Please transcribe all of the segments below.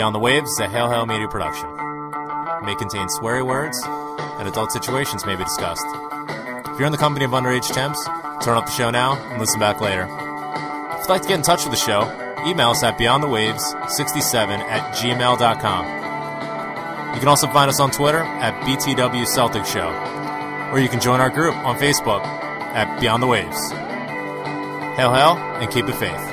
Beyond the Waves is a Hail Hail Media production. It may contain sweary words, and adult situations may be discussed. If you're in the company of underage temps, turn off the show now and listen back later. If you'd like to get in touch with the show, email us at beyondthewaves67@gmail.com. You can also find us on Twitter at BTW Celtic Show, or you can join our group on Facebook at Beyond the Waves. Hail Hail, and keep the faith.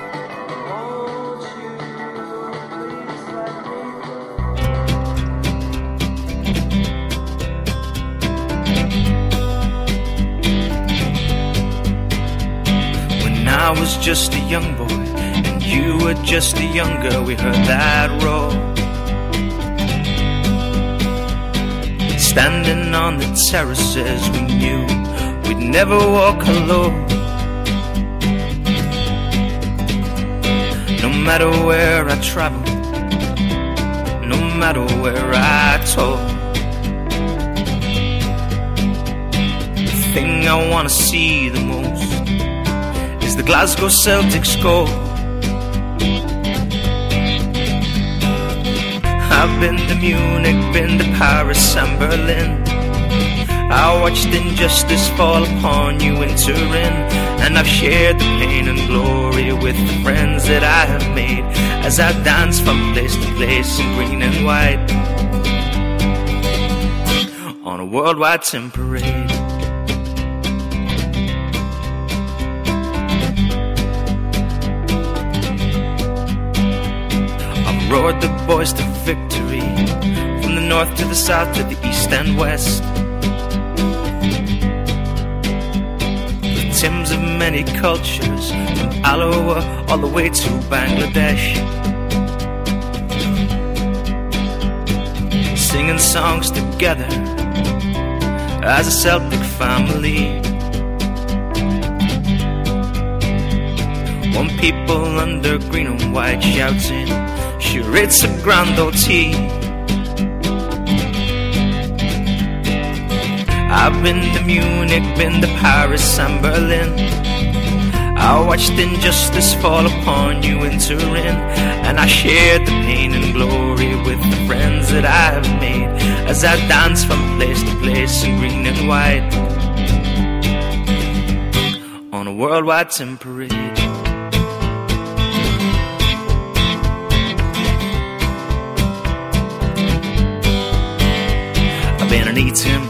When I was just a young boy, and you were just a young girl, we heard that roll. Standing on the terraces, we knew we'd never walk alone. No matter where I traveled, no matter where I told, the thing I wanna see the most is the Glasgow Celtics goal. I've been to Munich, been to Paris and Berlin. I watched injustice fall upon you in Turin, and I've shared the pain and glory with the friends that I have made as I dance from place to place in green and white on a worldwide tin parade. I've roared the boys to victory, from the north to the south to the east and west. Tims of many cultures, from Aloha all the way to Bangladesh, singing songs together as a Celtic family. One people under green and white shouting, sure it's a grand OT. I've been to Munich, been to Paris and Berlin. I watched injustice fall upon you in Turin, and I shared the pain and glory with the friends that I have made as I dance from place to place in green and white on a worldwide tin parade. I've been an E-Tim,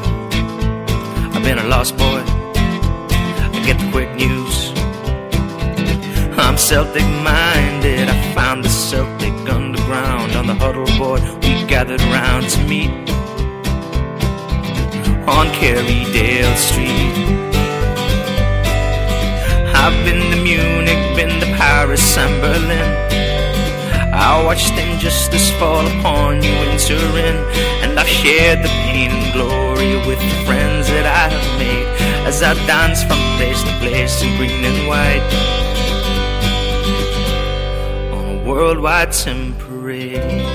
been a lost boy, I get the quick news. I'm Celtic minded, I found the Celtic underground. On the huddle board we gathered round to meet on Kerrydale Street. I've been to Munich, been to Paris and Berlin. I watched injustice fall upon you in Turin, and I've shared the pain and glory with the friends that I have made as I dance from place to place in green and white on a worldwide tin parade.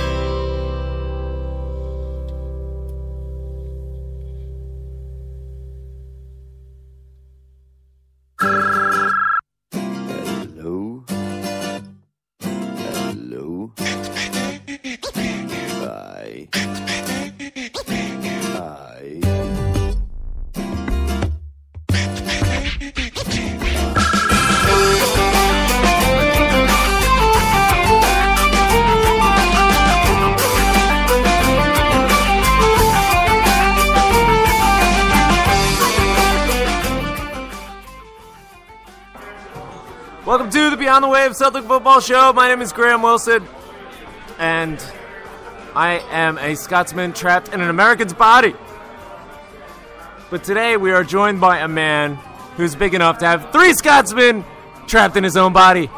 Welcome to the Beyond the Waves Celtic Football Show. My name is Graham Wilson, and I am a Scotsman trapped in an American's body. But today we are joined by a man who's big enough to have 3 Scotsmen trapped in his own body.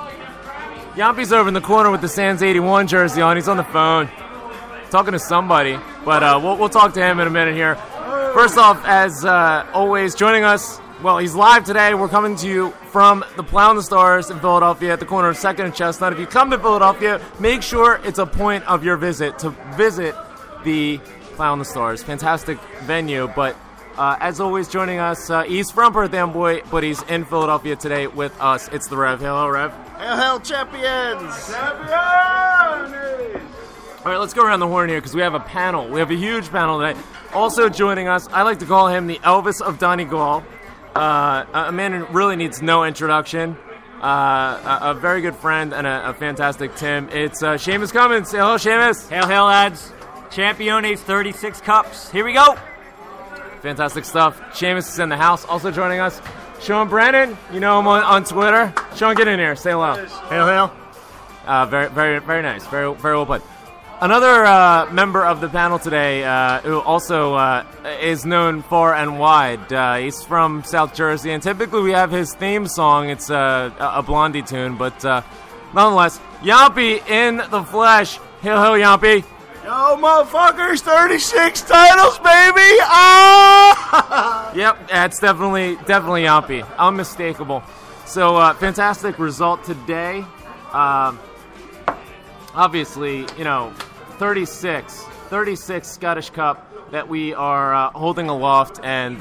Yampy's over in the corner with the Sands 81 jersey on. He's on the phone talking to somebody, but we'll talk to him in a minute here. First off, as always, joining us, well, he's live today. We're coming to you from the Plow and the Stars in Philadelphia at the corner of 2nd and Chestnut. If you come to Philadelphia, make sure it's a point of your visit to visit the Plow and the Stars. Fantastic venue, but as always, joining us, he's from Perth Amboy, but he's in Philadelphia today with us. It's the Rev. Hello, Rev. Hail, hail, champions! Champions! All right, let's go around the horn here because we have a panel. We have a huge panel today. Also joining us, I like to call him the Elvis of Donegal. A man who really needs no introduction. A very good friend and a fantastic Tim. It's Seamus Cummins. Say hello, Seamus. Hail, hail, lads. Championes, 36 cups. Here we go. Fantastic stuff. Seamus is in the house. Also joining us, Sean Brennan. You know him on Twitter. Sean, get in here. Say hello. Hail, hail. Very nice. Very well put. Another member of the panel today who also is known far and wide. He's from South Jersey, and typically we have his theme song. It's a Blondie tune, but nonetheless, Yampy in the flesh. Hail, hail, Yampy. Yo, motherfuckers, 36 titles, baby! Ah! Yep, that's definitely Yampy. Unmistakable. So, fantastic result today. Obviously, 36 Scottish Cup that we are holding aloft, and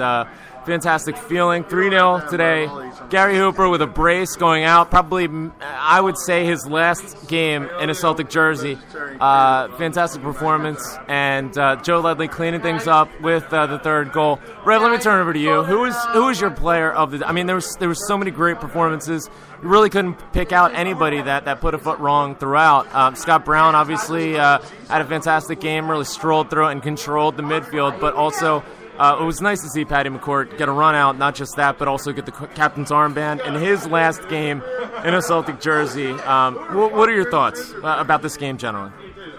fantastic feeling. 3-0 today. Gary Hooper with a brace going out. Probably, I would say, his last game in a Celtic jersey. Fantastic performance. And Joe Ledley cleaning things up with the third goal. Rev, let me turn it over to you. Who is your player of the... I mean, there was so many great performances. You really couldn't pick out anybody that put a foot wrong throughout. Scott Brown, obviously, had a fantastic game. Really strolled through it and controlled the midfield, but also... it was nice to see Paddy McCourt get a run out, not just that, but also get the captain's armband in his last game in a Celtic jersey. What are your thoughts about this game generally?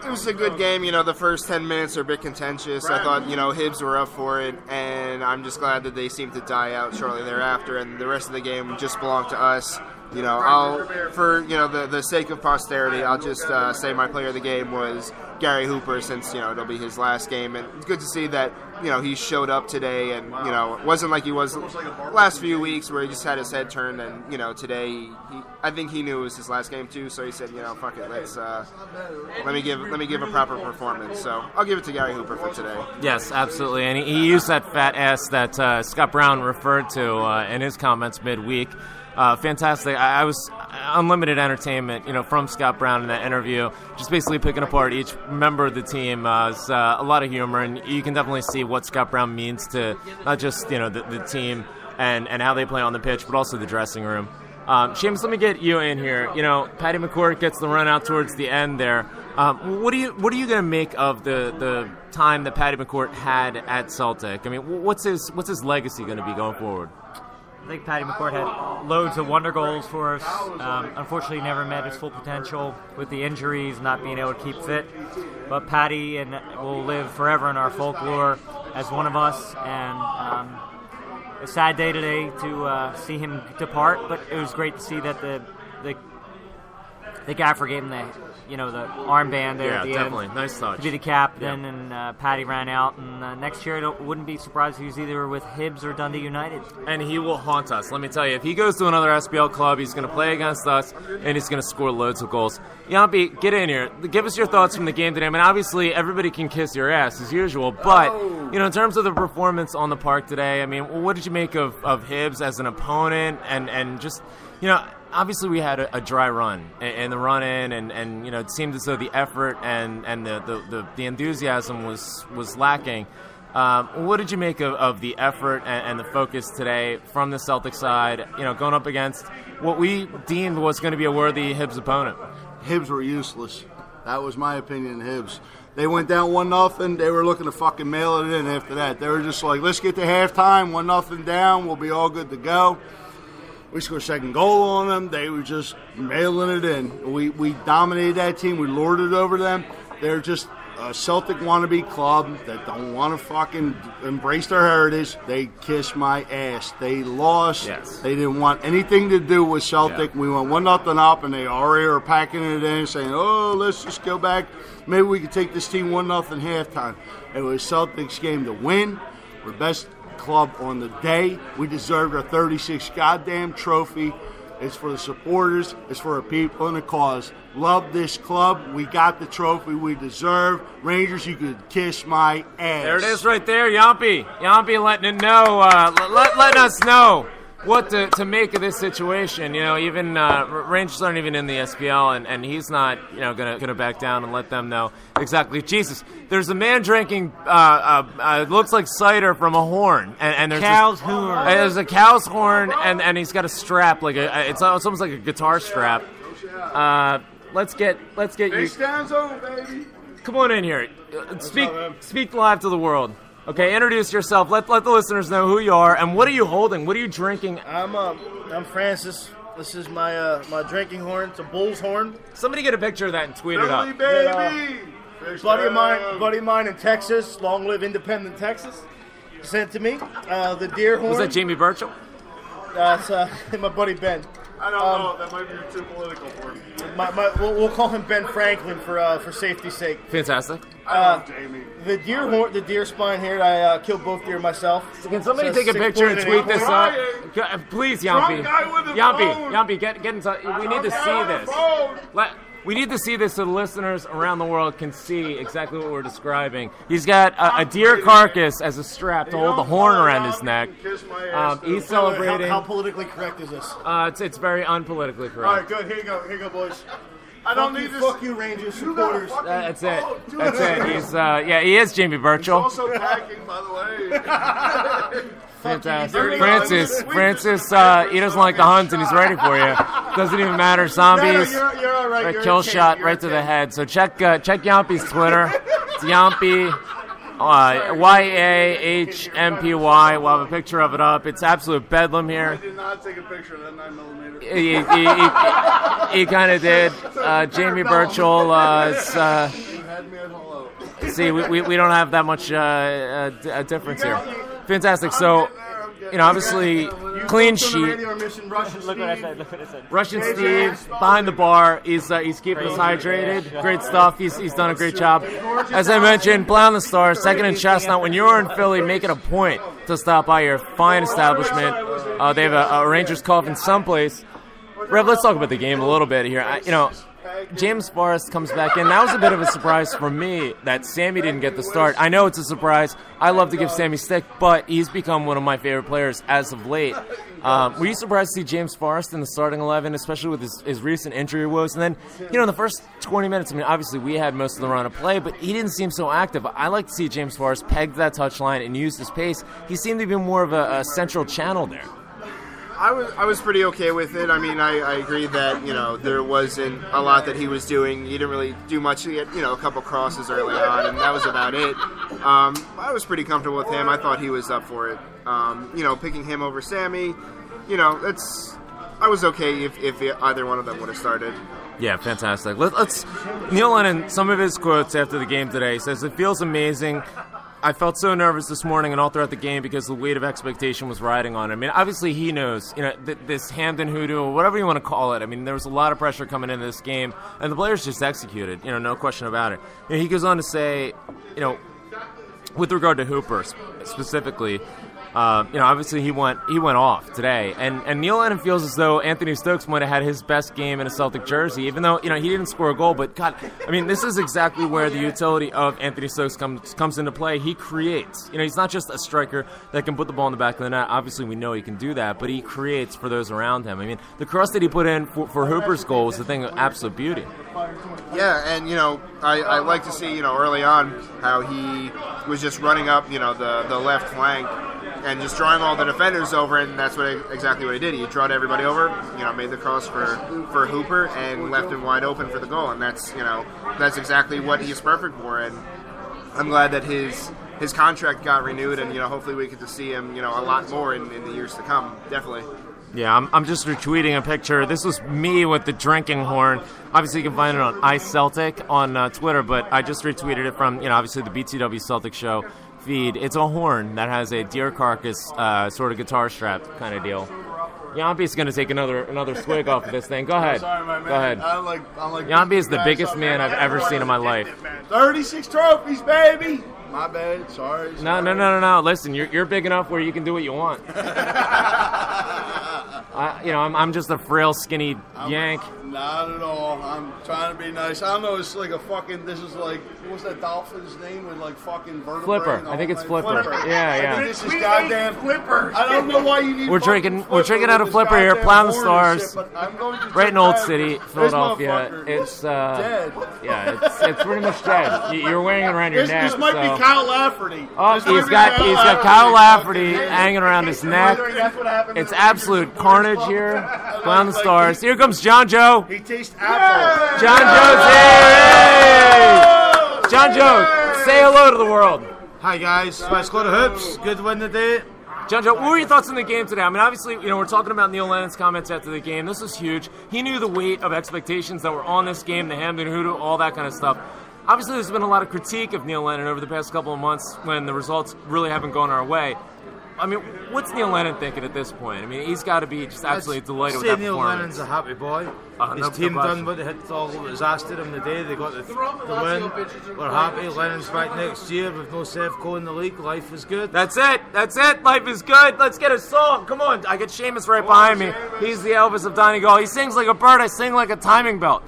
It was a good game. The first 10 minutes are a bit contentious. I thought, Hibs were up for it, and I'm just glad that they seemed to die out shortly thereafter, and the rest of the game just belonged to us. For the sake of posterity, I'll just say my player of the game was Gary Hooper, since it'll be his last game, and it's good to see that he showed up today, and it wasn't like he was the last few weeks where he just had his head turned, and today I think he knew it was his last game too, so he said fuck it, let me give a proper performance. So I'll give it to Gary Hooper for today. Yes, absolutely, and he used that fat ass that Scott Brown referred to in his comments midweek. Fantastic. I was unlimited entertainment, from Scott Brown in that interview. Just basically picking apart each member of the team. It's a lot of humor, and you can definitely see what Scott Brown means to not just the team and how they play on the pitch, but also the dressing room. Seamus, let me get you in here. Paddy McCourt gets the run out towards the end there. What are you going to make of the time that Paddy McCourt had at Celtic? I mean, what's his legacy going to be going forward? I think Paddy McCourt had loads of wonder goals for us. Unfortunately, never met his full potential with the injuries, not being able to keep fit. But Paddy will live forever in our folklore as one of us. And a sad day today to see him depart. But it was great to see that the gaffer gave him the armband there at the definitely. end. Nice touch. To be the captain, and Paddy ran out. And next year, I wouldn't be surprised if he was either with Hibs or Dundee United. And he will haunt us. Let me tell you, if he goes to another SPL club, he's going to play against us, and he's going to score loads of goals. Yampy, get in here. Give us your thoughts from the game today. I mean, obviously, everybody can kiss your ass, as usual. But, in terms of the performance on the park today, I mean, what did you make of Hibs as an opponent? And just, obviously we had a dry run in the run-in, and it seemed as though the effort and the enthusiasm was lacking. What did you make of the effort and the focus today from the Celtic side, going up against what we deemed was going to be a worthy Hibs opponent? Hibs were useless. That was my opinion of Hibs. They went down 1-0. They were looking to fucking mail it in after that. They were just like, let's get to halftime, 1-0 down, we'll be all good to go. We scored a second goal on them. They were just mailing it in. We dominated that team. We lorded over them. They're just a Celtic wannabe club that don't want to fucking embrace their heritage. They kiss my ass. They lost. Yes. They didn't want anything to do with Celtic. Yeah. We went 1-0 up, and they already are packing it in, saying, oh, let's just go back. Maybe we could take this team 1-0 halftime. It was Celtic's game to win. We're best club on the day. We deserved our 36th goddamn trophy. It's for the supporters. It's for the people and the cause. Love this club. We got the trophy we deserve. Rangers, you could kiss my ass. There it is right there, Yampy. Yampy letting it know, letting us know what to make of this situation. You know, even Rangers aren't even in the SPL, and he's not, you know, gonna back down and let them know exactly. Jesus, there's a man drinking it looks like cider from a horn, and there's Cow's horn. There's a cow's horn, and he's got a strap like it's almost like a guitar strap. Let's get you. Down zone, baby. Come on in here. Speak live to the world. Okay, introduce yourself. Let the listeners know who you are and what are you holding? What are you drinking? I'm Francis. This is my my drinking horn. It's a bull's horn. Somebody get a picture of that and tweet it up. Baby. Buddy of mine in Texas. Long live independent Texas. Sent to me. The deer horn. Was that Jamie Burchell? It's my buddy Ben. I don't know. That might be too political for me. We'll call him Ben Franklin for safety's sake. Fantastic. Jamie. The deer horn, the deer spine here. I killed both deer myself. Can somebody It's a take a picture and 6.8 tweet this horn. up? Please, Yampy. Yampy, get in touch. We need to see this. We need to see this so the listeners around the world can see exactly what we're describing. He's got a deer carcass as a strap to hold the horn around his neck. He's celebrating. How politically correct is this? It's very unpolitically correct. All right, good. Here you go, boys. I don't need this. Fuck you, Rangers supporters. That's it. That's it. He's he is Jamie Burchell. Also packing, by the way. Fantastic. Francis, he doesn't like the hunt and he's ready for you. Doesn't even matter. Zombies. You're all right. A kill shot right to the head. So check Yampy's Twitter. It's Yampy. YAHMPY. We'll have a picture of it up. It's absolute bedlam here. I did not take a picture of that 9mm. He kind of did. Jamie Burchell. Had me at hello. See, we don't have that much difference here. Fantastic. So, you know, obviously, clean sheet. Look what I said. Look what I said. Russian Steve behind the bar. He's keeping us hydrated. Great stuff. He's done a great job. As I mentioned, play on the stars. Second and Chestnut. When you're in Philly, make it a point to stop by your fine establishment. They have a Rangers coffin someplace. Rev, let's talk about the game a little bit here. James Forrest comes back in. That was a bit of a surprise for me that Sammy didn't get the start. I know it's a surprise. I love to give Sammy stick, but he's become one of my favorite players as of late. Were you surprised to see James Forrest in the starting 11, especially with his recent injury woes? And then, in the first 20 minutes, I mean, obviously we had most of the run of play, but he didn't seem so active. I like to see James Forrest peg that touchline and use his pace. He seemed to be more of a central channel there. I was pretty okay with it. I mean, I agree that, there wasn't a lot that he was doing. He didn't really do much. He had, a couple crosses early on, and that was about it. I was pretty comfortable with him. I thought he was up for it. Picking him over Sammy, I was okay if either one of them would have started. Yeah, fantastic. Let's Neil Lennon, some of his quotes after the game today, says, "It feels amazing. I felt so nervous this morning and all throughout the game because the weight of expectation was riding on him." I mean, obviously he knows, this Hamden hoodoo, or whatever you want to call it. I mean, there was a lot of pressure coming into this game, and the players just executed, no question about it. He goes on to say, with regard to Hooper specifically, obviously he went off today, and Neil Lennon feels as though Anthony Stokes might have had his best game in a Celtic jersey, even though he didn't score a goal. But God, I mean, this is exactly where the utility of Anthony Stokes comes into play. He creates. He's not just a striker that can put the ball in the back of the net. Obviously, we know he can do that, but he creates for those around him. I mean, the cross that he put in for Hooper's goal was the thing of absolute beauty. Yeah, and I like to see early on how he was just running up the left flank and just drawing all the defenders over, and that's exactly what he did. He drawed everybody over, made the cross for Hooper and left him wide open for the goal, and that's exactly what he's perfect for. And I'm glad that his contract got renewed, and hopefully we get to see him a lot more in the years to come. Definitely. Yeah, I'm just retweeting a picture. This was me with the drinking horn. Obviously, you can find it on iCeltic on Twitter, but I just retweeted it from, obviously the BTW Celtic Show feed. It's a horn that has a deer carcass sort of guitar strap kind of deal. Yampy's going to take another swig off of this thing. Go ahead. Sorry, my man. Go ahead. I'm like Yampy is the biggest man I've ever seen in my life. 36 trophies, baby. My bad. Sorry. No. Listen, you're big enough where you can do what you want. I'm just a frail, skinny yank. Not at all. I'm trying to be nice. I don't know. It's like a fucking. This is like, what's that dolphin's name with like fucking vertebrae? Flipper. I think it's Flipper. Yeah, I yeah. think this is goddamn Flipper. I don't know why you need. We're drinking out of Flipper here, plowing the stars. Right in Old City, Philadelphia. It's dead. Yeah, it's pretty much dead. You're wearing it around your neck. This might be Kyle Lafferty. Oh, he's got Kyle Lafferty hanging around his neck. It's absolute carnage here. Plowing the stars. Here comes John Joe. He tastes apple. John Joe's here. John Joe, say hello to the world. Hi guys, Spice Quarter Hoops. Good win today. John Joe, what were your thoughts on the game today? I mean, obviously, we're talking about Neil Lennon's comments after the game. This was huge. He knew the weight of expectations that were on this game, the Hamden Hoodoo, all that kind of stuff. Obviously, there's been a lot of critique of Neil Lennon over the past couple of months when the results really haven't gone our way. I mean, what's Neil Lennon thinking at this point? I mean, he's got to be just absolutely delighted with that Neil performance. Lennon's a happy boy. No His team question. done what they had all that was asked of them today. They got the win. We're happy. Lennon's back next year with no Sevco in the league. Life is good. That's it. That's it. Life is good. Let's get a song. Come on. I get Seamus right behind me. He's the Elvis of Donegal. He sings like a bird. I sing like a timing belt.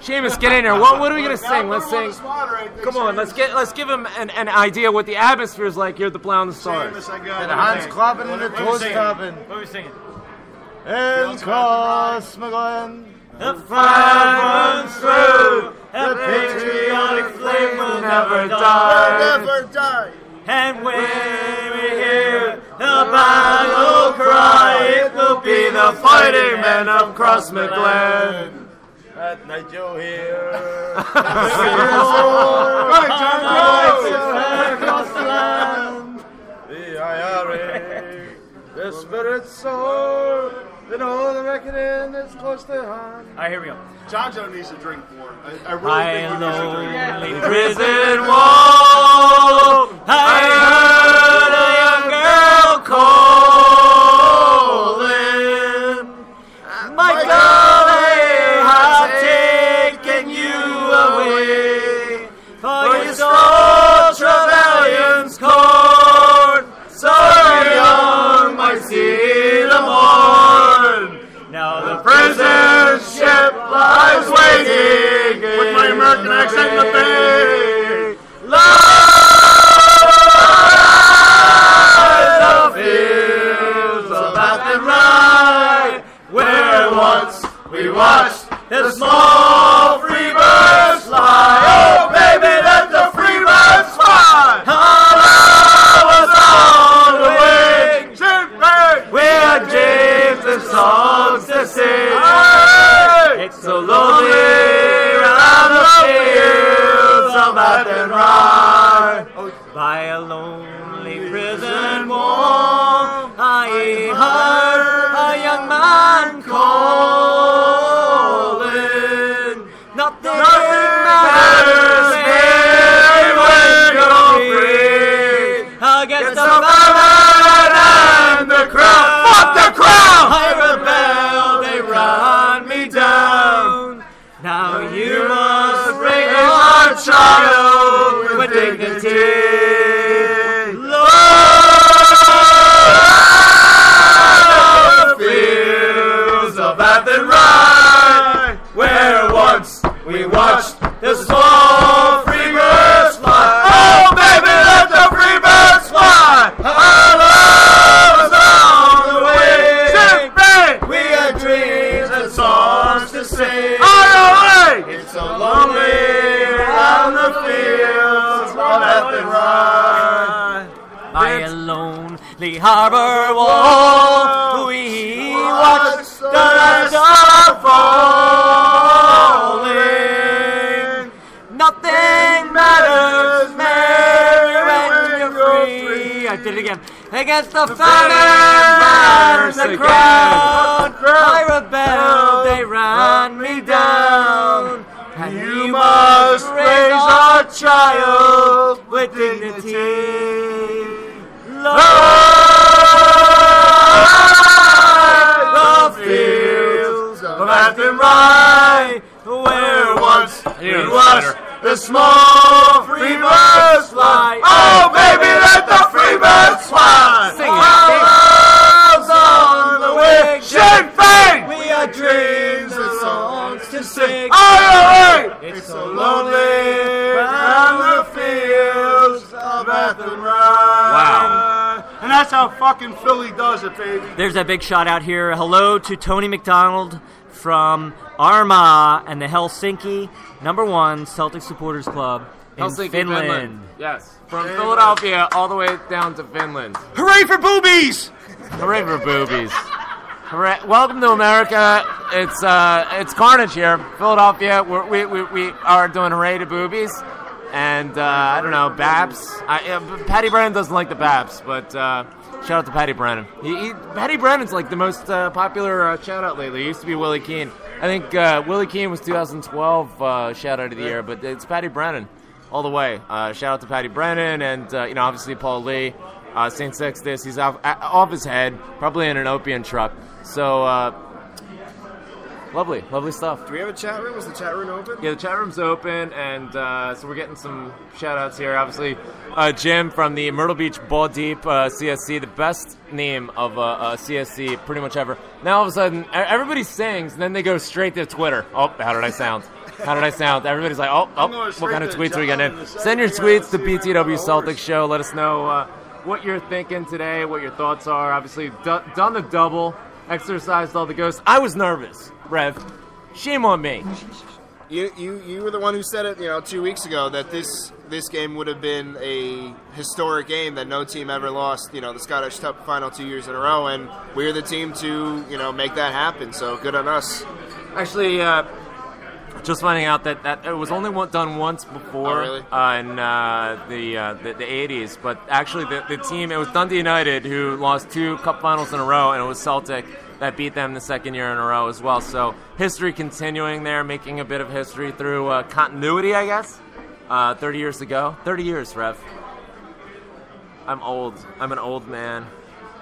Seamus, get in here. What are we gonna sing? Let's sing. Come on, let's give him an idea what the atmosphere is like here at the Plow and the Stars. The hands clapping and the toes tapping. What are we singing? In Cosmoglen, The fire burns through, the patriotic flame will never die. And when we hear the battle cry, it will be the fighting men of Crossmaglen. at night you'll hear. Across the land. The IRA, the spirits soar. They know the reckoning is close to hand. All right, here we go. John Joe needs to drink more. I really think he needs to drink more. Lonely prison wall, I heard a young girl calling. My God, they have taken you away, for you stole Trevelyan's corn, so young might see the morn. Now the prison ship lies waiting with my American accent in the bay. Lies the fields of Athenry, where once we watched the small free birds fly. Oh, baby, let the free birds fly. Allah was on the wing. We had dreams and songs to sing. It's so lonely around the fields of Athenry. By a lonely prison wall, I heard a young man calling. Nothing matters when you're free against the famine and the crowd. Fuck the crowd! I rebelled, they run me down. Now you must raise our child with dignity. Love the fields of Athenry, where once we watched the small free birds fly. Oh, baby, let the free birds fly. Our love is on the wing. We had dreams and songs to sing. It's so lonely around the fields of Athenry. By a lonely harbor wall, we watched the lights are falling. Nothing matters, Mary, when you're free. I did it again. Against the famine and the crowd, I rebelled, they ran me down. And you must raise our child with dignity. Love the fields of Athenry, where once we watched the small free birds fly. Oh, baby, let the free birds fly. Sing it. On the wing. Sinn Féin. We had dreams and songs how fucking Philly does it, baby. There's a big shout out here. Hello to Tony McDonald from Arma and the Helsinki #1 Celtic Supporters Club in Helsinki, Finland. Yes, from Philadelphia all the way down to Finland. Hooray for boobies! Hooray for boobies! Hooray. Welcome to America. It's carnage here, Philadelphia. We are doing hooray to boobies, and I don't know, Babs. Patty Brennan doesn't like the Babs, but shout out to Patty Brennan. Patty Brennan's like the most popular shout out lately. He used to be Willie Keane. I think Willie Keane was 2012 shout out of the year, but it's Patty Brennan all the way. Shout out to Patty Brennan, and obviously Paul Lee, St. Sixtus. He's off his head, probably in an opium truck. So lovely stuff. Do we have a chat room? Is the chat room open? Yeah, the chat room's open, and so we're getting some shout-outs here. Obviously, Jim from the Myrtle Beach Ball Deep CSC, the best name of a CSC pretty much ever. Now, all of a sudden, everybody sings, and then they go straight to Twitter. Oh, how did I sound? Everybody's like, oh, what kind of tweets are we getting in? Send your tweets to BTW Celtics Show. Let us know what you're thinking today, what your thoughts are. Obviously, done the double, exercised all the ghosts. I was nervous, Rev. Shame on me. You were the one who said it, 2 weeks ago, that this game would have been a historic game, that no team ever lost, the Scottish Cup final 2 years in a row, and we're the team to, make that happen. So good on us. Actually, just finding out that it was only done once before. Oh, really? In the 80s, but actually the team, it was Dundee United who lost 2 cup finals in a row, and it was Celtic that beat them the second year in a row as well. So history continuing there, making a bit of history through continuity, I guess. 30 years ago. 30 years, Rev. I'm old. I'm an old man.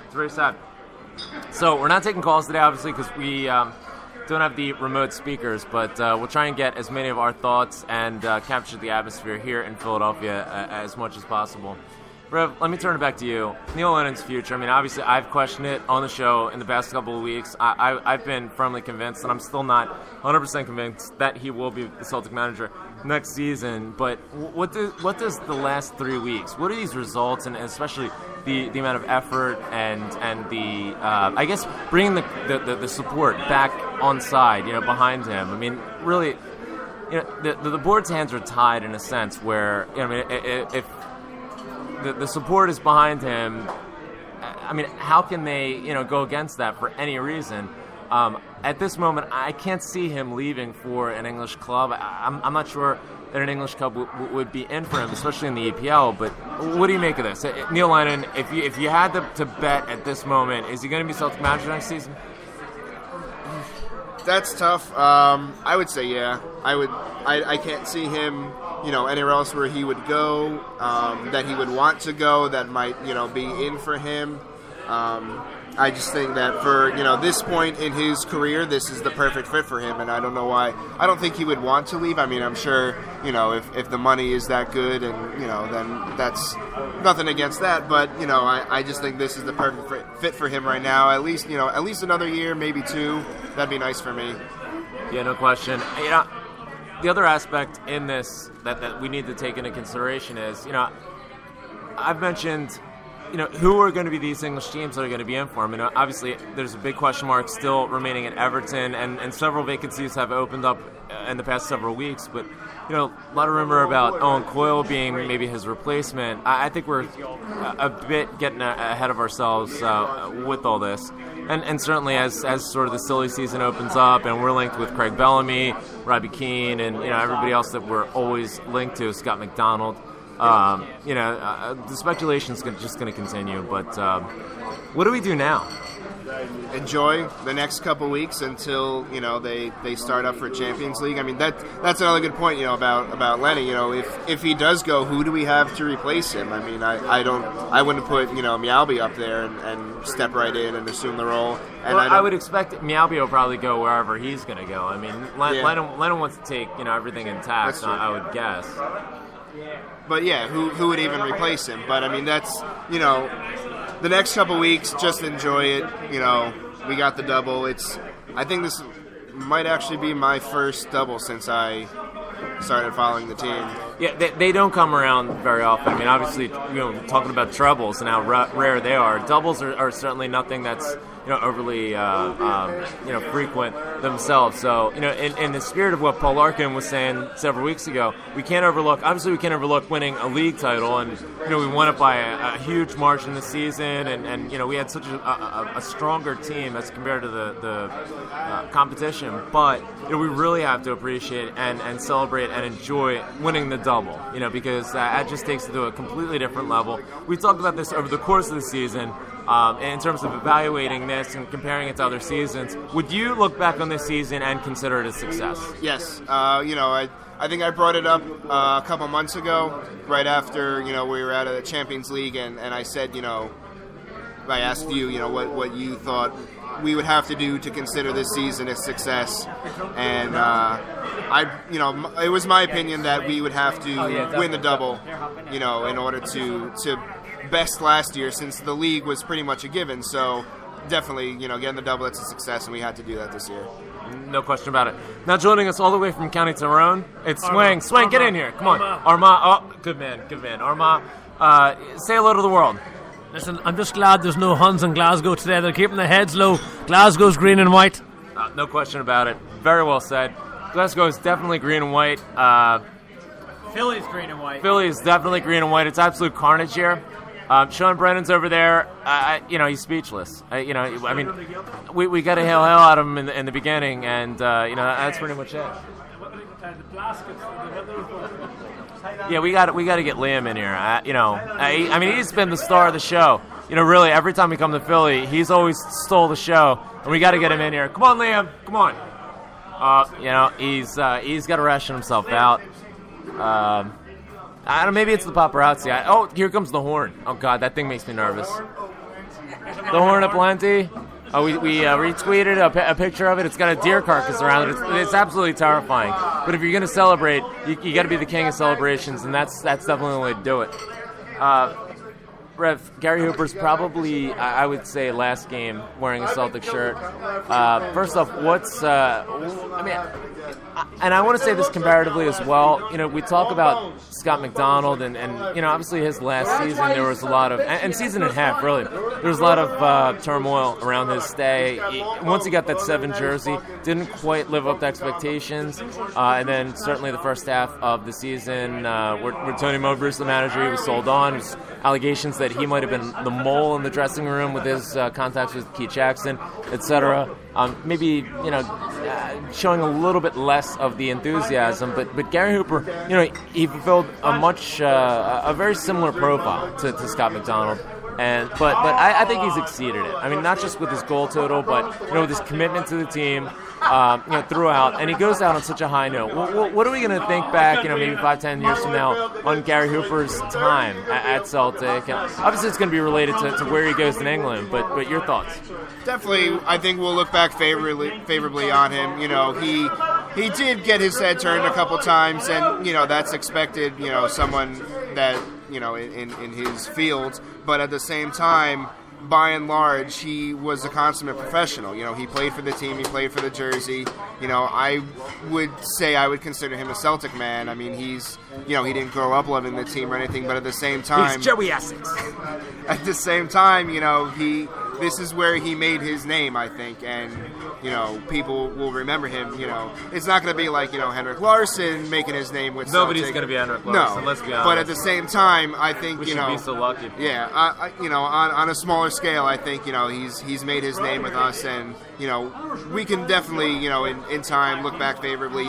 It's very sad. So we're not taking calls today, obviously, because we don't have the remote speakers, but we'll try and get as many of our thoughts and capture the atmosphere here in Philadelphia as much as possible. Rev, let me turn it back to you. Neil Lennon's future. I mean, obviously, I've questioned it on the show in the past couple of weeks. I've been firmly convinced, and I'm still not 100% convinced that he will be the Celtic manager next season. But what does the last 3 weeks, what are these results, and especially the amount of effort and the I guess bringing the support back on side, behind him? I mean, really, the board's hands are tied in a sense where, if the support is behind him, I mean, how can they, go against that for any reason? At this moment, I can't see him leaving for an English club. I'm not sure that an English club would be in for him, especially in the EPL. But what do you make of this? Neil Lennon, if you had to bet at this moment, is he going to be Celtic manager next season? That's tough. I would say yeah. I can't see him, anywhere else where he would go, that he would want to go, that might, be in for him. I just think that for, this point in his career, this is the perfect fit for him, and I don't know why. I don't think he would want to leave. I mean, I'm sure, if the money is that good, and, then that's nothing against that, but, I just think this is the perfect fit for him right now. At least another year, maybe 2. That'd be nice for me. Yeah, no question. The other aspect in this that we need to take into consideration is, I've mentioned, who are going to be these English teams that are going to be in for him. Obviously, there's a big question mark still remaining at Everton, and several vacancies have opened up in the past several weeks. But, a lot of rumor about Owen Coyle being maybe his replacement. I think we're a bit getting ahead of ourselves with all this. And certainly as sort of the silly season opens up and we're linked with Craig Bellamy, Robbie Keane, and everybody else that we're always linked to, Scott McDonald, the speculation is just going to continue. But what do we do now? Enjoy the next couple weeks until they start up for Champions League. I mean, that's another good point about Lenny. If he does go, who do we have to replace him? I mean, I wouldn't put Mialbi up there and step right in and assume the role. And I would expect Mialbi will probably go wherever he's going to go. I mean, Lennon wants to take everything intact. I would guess. But yeah, who would even replace him? But I mean, that's the next couple weeks, just enjoy it. We got the double. I think this might actually be my first double since I started following the team. Yeah, they don't come around very often. I mean, obviously, talking about trebles and how rare they are, doubles are certainly nothing that's overly frequent themselves. So in the spirit of what Paul Larkin was saying several weeks ago, we can't overlook winning a league title, and we won it by a huge margin this season, and we had such a stronger team as compared to the competition. But we really have to appreciate and celebrate and enjoy winning the double, because that just takes it to a completely different level. We talked about this over the course of the season. In terms of evaluating this and comparing it to other seasons, would you look back on this season and consider it a success? Yes. I think I brought it up a couple months ago, right after we were out of the Champions League, and I said, I asked you, what you thought we would have to do to consider this season a success, and it was my opinion that we would have to win the double, in order to best last year, since the league was pretty much a given. So definitely, getting the double, that's a success, and we had to do that this year. No question about it. Now joining us all the way from County Tyrone, it's Swing. Swing, get in here. Come on. Armand. Oh, good man. Armand, say hello to the world. Listen, I'm just glad there's no Huns in Glasgow today. They're keeping their heads low. Glasgow's green and white. No question about it. Very well said. Glasgow is definitely green and white. Philly's green and white. Philly is definitely green and white. It's absolute carnage here. Sean Brennan's over there. He's speechless. We got to hail out of him in the beginning, and that's pretty much it. Yeah, we got to get Liam in here. He's been the star of the show. Really, every time we come to Philly, he's always stole the show, and we got to get him in here. Come on, Liam. Come on. He's got to ration himself out. I don't know, maybe it's the paparazzi. Here comes the horn. Oh, God, that thing makes me nervous. The horn aplenty. Oh, we retweeted a picture of it. It's got a deer carcass around it. It's absolutely terrifying. But if you're going to celebrate, you got to be the king of celebrations, and that's definitely the way to do it. Rev, Gary Hooper's probably, I would say, last game wearing a Celtic shirt. First off, and I want to say this comparatively as well. We talk about Scott McDonald, and obviously his last season, there was a lot of, and season and a half, really, there was a lot of turmoil around his stay. Once he got that 7 jersey, didn't quite live up to expectations, and then certainly the first half of the season, where Tony Mowbray's the manager, he was sold on. It was allegations that he might have been the mole in the dressing room with his contacts with Keith Jackson, etc. Maybe showing a little bit less of the enthusiasm, but Gary Hooper, he fulfilled a very similar profile to Scott McDonald. But I think he's exceeded it. Not just with his goal total, but with his commitment to the team, throughout. And he goes out on such a high note. What are we going to think back, maybe 5-10 years from now, on Gary Hooper's time at Celtic? And obviously, it's going to be related to where he goes in England. But your thoughts? Definitely, I think we'll look back favorably on him. He did get his head turned a couple times, and that's expected. Someone that in his field, but at the same time, by and large, he was a consummate professional. He played for the team, he played for the jersey. I would say I would consider him a Celtic man. He's, he didn't grow up loving the team or anything, but at the same time, he's Joey Essex. At the same time, this is where he made his name, I think, and people will remember him. It's not going to be like Henrik Larsson making his name with Nobody's Celtic. going to be Henrik Larsson. No, Let's be honest. But at the same time, I think we should be so lucky. Yeah, on a smaller scale, I think he's made his name with us, and we can definitely in time look back favorably.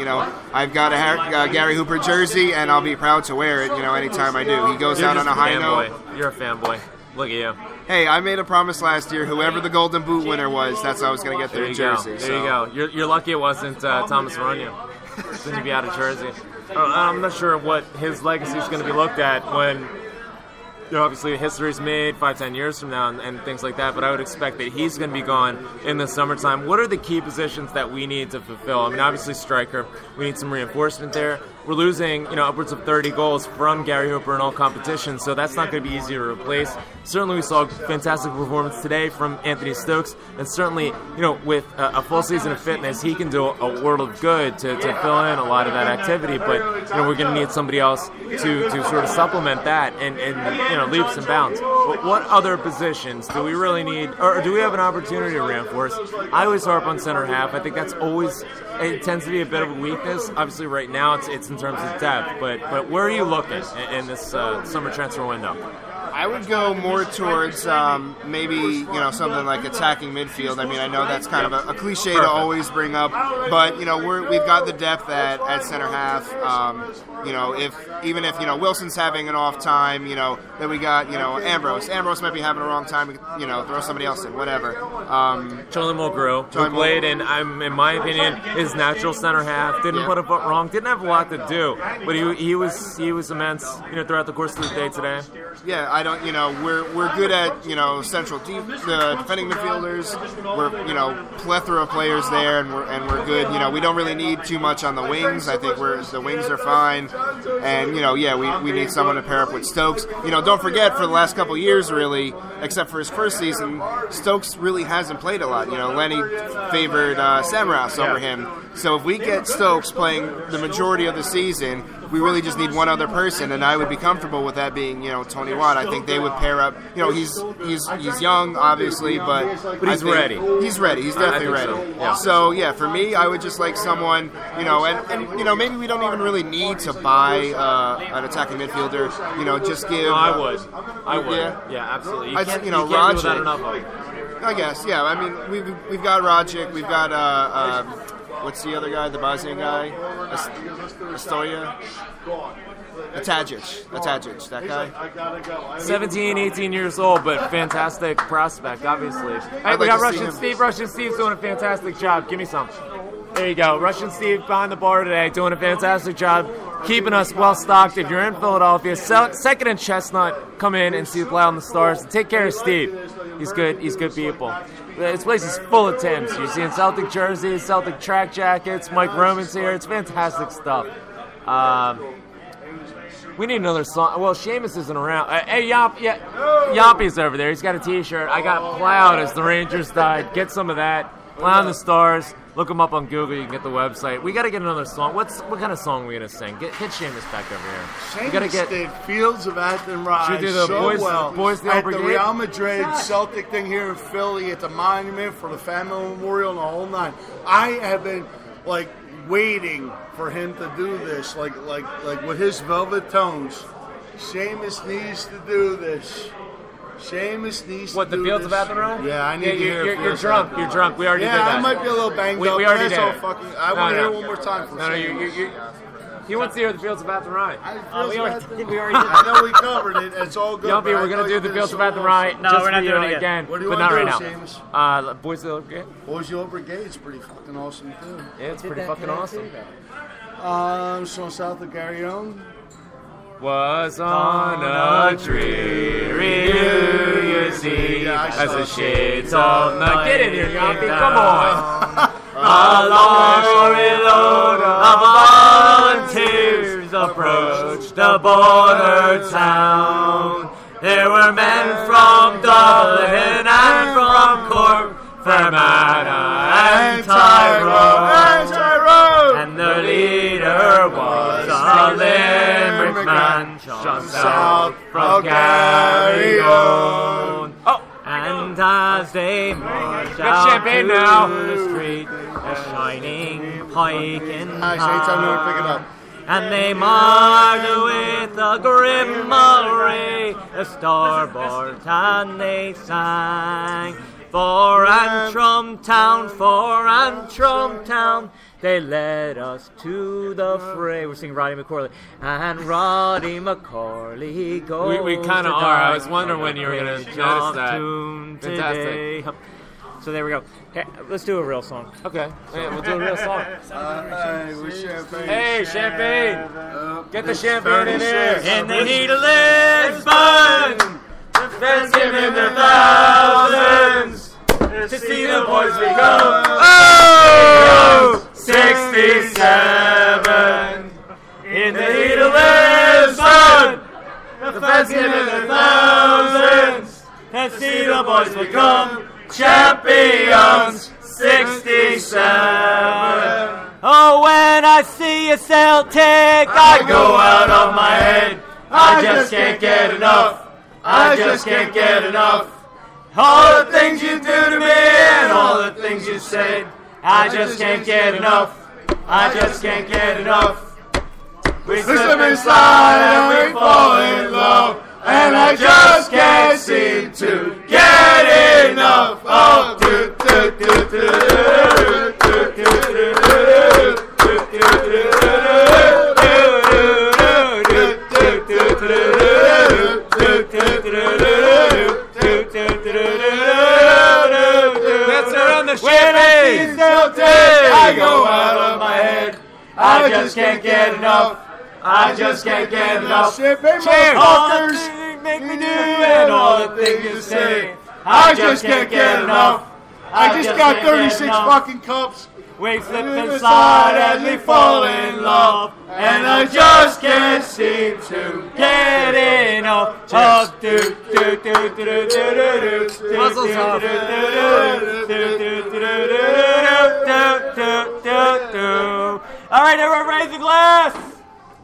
I've got a Gary Hooper jersey, and I'll be proud to wear it. Anytime I do. He goes out on a high note. You're a fanboy. Look at you. Hey, I made a promise last year. Whoever the Golden Boot winner was, that's how I was going to get their jersey. There you go. You're lucky it wasn't Thomas Runyon. Then you'd be out of jersey. I'm not sure what his legacy is going to be looked at when obviously history's made 5-10 years from now and things like that, but I would expect that he's going to be gone in the summertime. What are the key positions that we need to fulfill? Obviously striker. We need some reinforcement there. we're losing, upwards of 30 goals from Gary Hooper in all competitions, so that's not going to be easy to replace. Certainly we saw a fantastic performance today from Anthony Stokes, and certainly, with a full season of fitness, he can do a world of good to fill in a lot of that activity, but, we're going to need somebody else to sort of supplement that and leaps and bounds. But what other positions do we really need, or do we have an opportunity to reinforce? I always harp on center half. I think that's always, it tends to be a bit of a weakness. Obviously right now it's in terms of depth, but where are you looking in this summer transfer window? I would go more towards maybe something like attacking midfield. I mean, I know that's kind of a cliche to always bring up, but we've got the depth at center half. If Wilson's having an off time, then we got Ambrose. Ambrose might be having a wrong time. Throw somebody else in, whatever. Charlie Mulgrew, who played in my opinion, his natural center half. Didn't put a foot wrong. Didn't have a lot to do, but he was immense. Throughout the course of the day today. Yeah, we're good at central defending midfielders. We're plethora of players there, and we're good. We don't really need too much on the wings. I think the wings are fine, and we need someone to pair up with Stokes. Don't forget, for the last couple of years, really, except for his first season, Stokes really hasn't played a lot. Lenny favored Samaras over him. So if we get Stokes playing the majority of the season, we really just need one other person, and I would be comfortable with that being, Tony Watt. I think they would pair up. He's young, obviously, but he's ready. He's ready. He's definitely ready. So. Yeah. For me, I would just like someone, and maybe we don't even really need to buy an attacking midfielder. Just give. I would. Yeah, absolutely. You can't do that enough of it. I guess. Yeah. I mean, we've got Rajic. We've got what's the other guy? The Bosnian guy? Astoria? Atajic, that guy. 17, 18 years old, but fantastic prospect, obviously. Hey, we got Russian Steve. Russian Steve's doing a fantastic job. Give me some. There you go. Russian Steve behind the bar today, doing a fantastic job, keeping us well stocked. If you're in Philadelphia, Second and Chestnut, come in and see the Play on the Stars. Take care of Steve. He's good. He's good people. This place is full of Tims. You're seeing Celtic jerseys, Celtic track jackets. Mike Roman's here. It's fantastic stuff. We need another song. Well, Seamus isn't around. Hey, Yoppy's over there. He's got a T-shirt. I got plowed as the Rangers died. Get some of that. Play on the Stars. Look him up on Google. You can get the website. We got to get another song. What kind of song are we gonna sing? Get Seamus back over here. Seamus did Fields of Athenry should do the so boys the at Brigade? The Real Madrid Celtic thing here in Philly at the Monument for the Family Memorial and the whole nine. I have been waiting for him to do this, like with his velvet tones. Seamus needs to do this. Seamus needs what, to do the Fields this. of Athenry? Yeah, I need to hear it. You're drunk. You're drunk. We already did that. Yeah, I might be a little banged up. We already did. I want to hear it one more time. He wants to hear the Fields of Athenry. We already did. I know we covered it. It's all good. Yuppie, we're going to do the Fields of Athenry. No, we're not doing it again. What do you but want not to right do, now. Seamus? Boys of the Brigade? Boys of the Brigade's pretty fucking awesome, too. Yeah, it's pretty fucking awesome. So south of Garryon. Was on a dreary New Year's Eve as the shades of night. Get in here, Yuppie, come on. A lorry load of volunteers approached the border town. There were men from Dublin and from Cork, Fermanagh and Tyrone, and their leader was a Limerick man, Sean South from Garryon. Oh, and as they marched out to the street, a shining pike in hand, and they marched with a grim array, a starboard, and they sang. For Antrim town, they led us to the fray. We're singing Roddy McCorley. And Roddy McCorley goes. We kind of are. I was wondering when you were going to notice that. Fantastic. So there we go. Okay, let's do a real song. Okay. Yeah, we'll do a real song. Hey, champagne. Get the champagne in here. In the heat of Lisbon. Fans give in their thousands to see the boys we go. Oh! 67 in the heat of the sun. The fans give it their thousands to see the boys become champions. 67. Oh, when I see a Celtic, I go out of my head. I just can't get enough. I just can't get enough. All the things you do to me and all the things you say, I just can't get enough. I just can't get enough. We slip inside and we fall in love, and I just can't seem to get enough. Oh, do do do do do do do I go out of my head. I just can't get enough. I just can't get enough. Cheers! All the things you make me do and all the things you say, I just can't get enough. I just got 36 fucking cups. We slip inside as we fall in love, and I just can't seem to get enough. Oh, do do do do do do do do. Muzzles off. All right, everyone, raise the glass.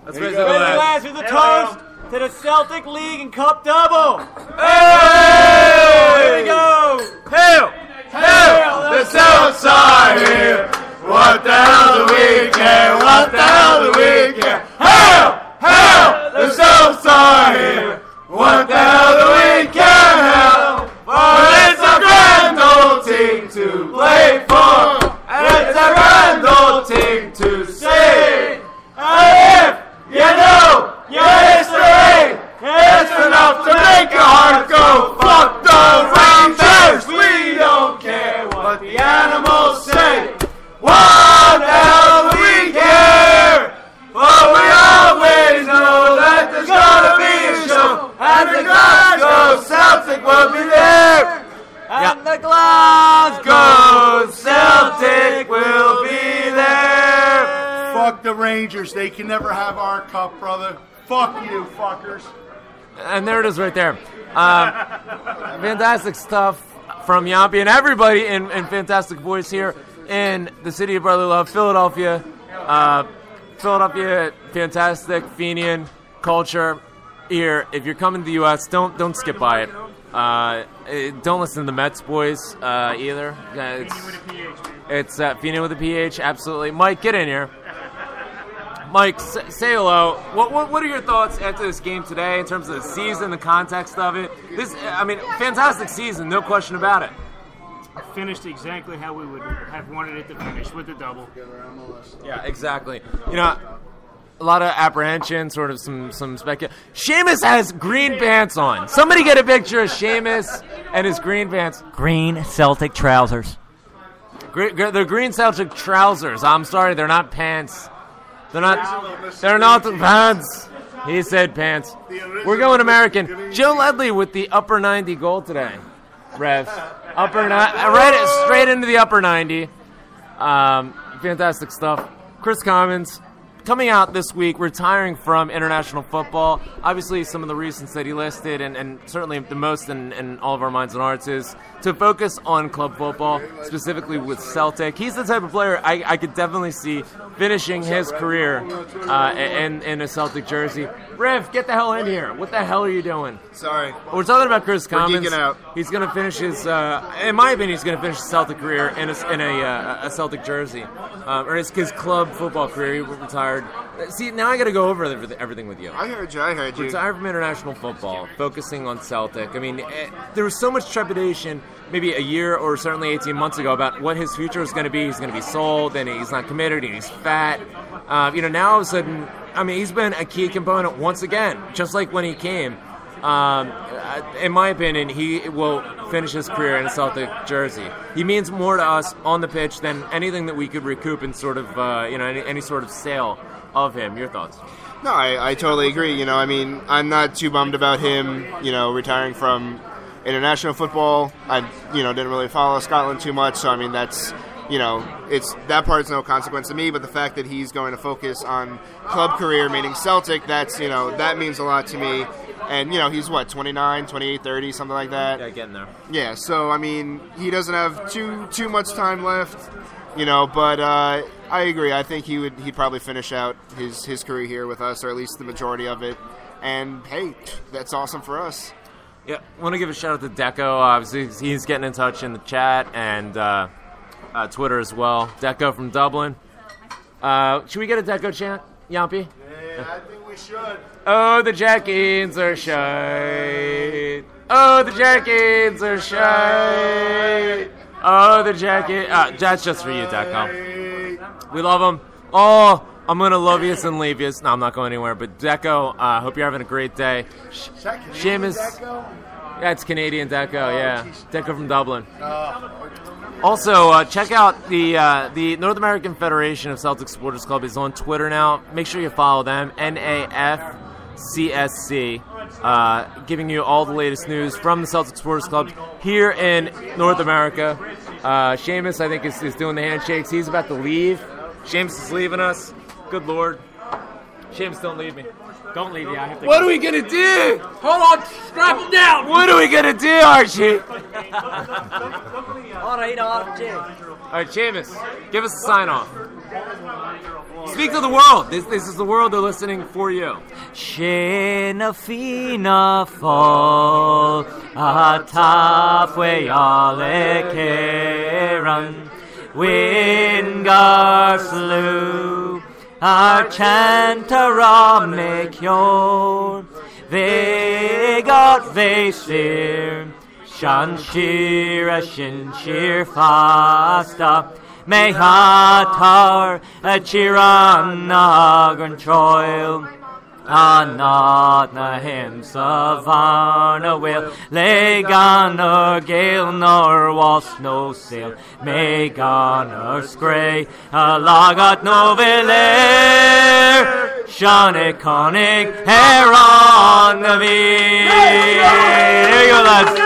Let's Raise the glass with a toast to the Celtic League and Cup double. Hey! Here we go. Hail! Hail! The Celts are here! What the hell do we care? What the hell do we care? Hail! Hail! The Celts are here! What the hell do we care? Hail! For it's a grand old team to play for, and it's a grand old team to see. And if you know your history, it's enough to make your heart go. Fuck the Rangers! We don't care what the animals say. What the hell do we care? But we always know that there's gonna be a show, and the Glasgow Celtic will be there. And the Glasgow Celtic will be there. Fuck the Rangers. They can never have our cup, brother. Fuck you, fuckers. And there it is right there. Fantastic stuff from Yampi and everybody in fantastic voice here in the city of brotherly love, Philadelphia. Philadelphia, fantastic Fenian culture here. If you're coming to the U.S., don't skip by it. Don't listen to the Mets boys either. It's Fenian with a PH, absolutely. Mike, get in here. Mike, say hello. What are your thoughts after this game today in terms of the season, the context of it? Fantastic season, no question about it. Finished exactly how we would have wanted it to finish, with the double. Yeah, exactly. You know, a lot of apprehension, sort of some speculation. Seamus has green pants on. Somebody get a picture of Seamus and his green pants. Green Celtic trousers. They're green Celtic trousers. I'm sorry, they're not pants. They're not the pants. He said pants. We're going American. Joe Ledley with the upper 90 goal today. Rev. Right straight into the upper 90. Fantastic stuff. Chris Commons coming out this week, retiring from international football. Obviously, some of the reasons that he listed, and certainly the most in all of our minds and hearts, is to focus on club football, specifically with Celtic. He's the type of player I could definitely see finishing his career in a Celtic jersey. Riv, get the hell in here. What the hell are you doing? Sorry. We're talking about Chris Commons. We're geeking out. He's going to finish his, in my opinion, he's going to finish his Celtic career in a Celtic jersey. Or his club football career. He retired. See, now I got to go over everything with you. I heard you. Retired from international football, focusing on Celtic. I mean, there was so much trepidation maybe a year or certainly 18 months ago about what his future was going to be. He's going to be sold, and he's not committed, and he's fat. Now all of a sudden, he's been a key component once again, just like when he came. In my opinion, he will finish his career in a Celtic jersey. He means more to us on the pitch than anything that we could recoup in sort of, any sort of sale of him. Your thoughts? No, I totally agree. I'm not too bummed about him, retiring from international football. I, didn't really follow Scotland too much, so that's it's that part's no consequence to me. But the fact that he's going to focus on club career, meaning Celtic, that means a lot to me. And, he's 29, 28, 30, something like that. Yeah, getting there. Yeah, so, he doesn't have too much time left, but I agree. I think he'd probably finish out his career here with us, or at least the majority of it. And, hey, that's awesome for us. Yeah, I want to give a shout out to Deco. Obviously, he's getting in touch in the chat and Twitter as well. Deco from Dublin. Should we get a Deco chant, Yampy? Yeah, I think we should. Oh, the Jackins are shite. Oh, the Jackins are shite. Oh, the Jackins. That's just for you, Deco. We love them. Oh, I'm going to love yous and leave yous. No, I'm not going anywhere. But Deco, hope you're having a great day. Seamus. Yeah, it's Canadian Deco, yeah. Deco from Dublin. Also, check out the North American Federation of Celtic Supporters Club is on Twitter now. Make sure you follow them, NAFCSC, giving you all the latest news from the Celtic Supporters Club here in North America. Seamus, I think, is doing the handshakes. He's about to leave. Seamus is leaving us. Good Lord. Seamus, don't leave me. Don't leave me. I have to. What are we going to do? Hold on, strap him down. What are we going to do, Archie? All right, Archie. All right, Seamus, give us a sign-off. Speak to the world. This is the world. They're listening for you. Shinna fina fall ataf we alle keran wingar slew our chantara make your they got vesir shan shira shin shir fasta may hatar a chiran nagran troil not na him savarna will legan or gale nor was no sail megan or scray a lagat no veler shane conig heron the me. There you go, lads.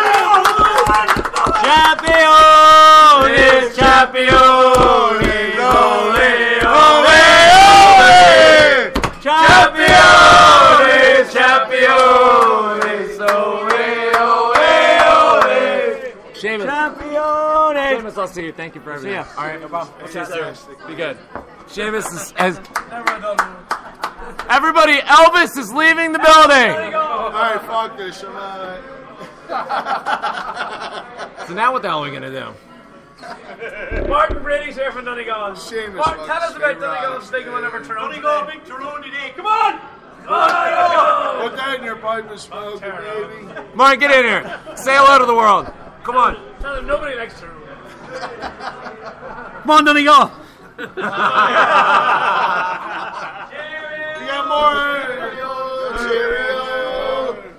Champion is ole ole ole. Champions, champions, ole, ole, ole. Seamus. Champions. I'll see you. Thank you for everything. See ya. All right, no problem. See you soon. Be good. Seamus has... Everybody, Elvis is leaving the building. All right, fuck this. So now what the hell are we going to do? Martin Brady's here from Donegal. Seamus, Martin, tell us about Donegal sticking whenever Tyrone. Donegal, big Tyrone today. Come on! Put that in your pipe and smoke it, baby. Martin, get in here. Say hello to the world. Come on. Tell them nobody likes Tyrone. Come on, Donegal. You got more.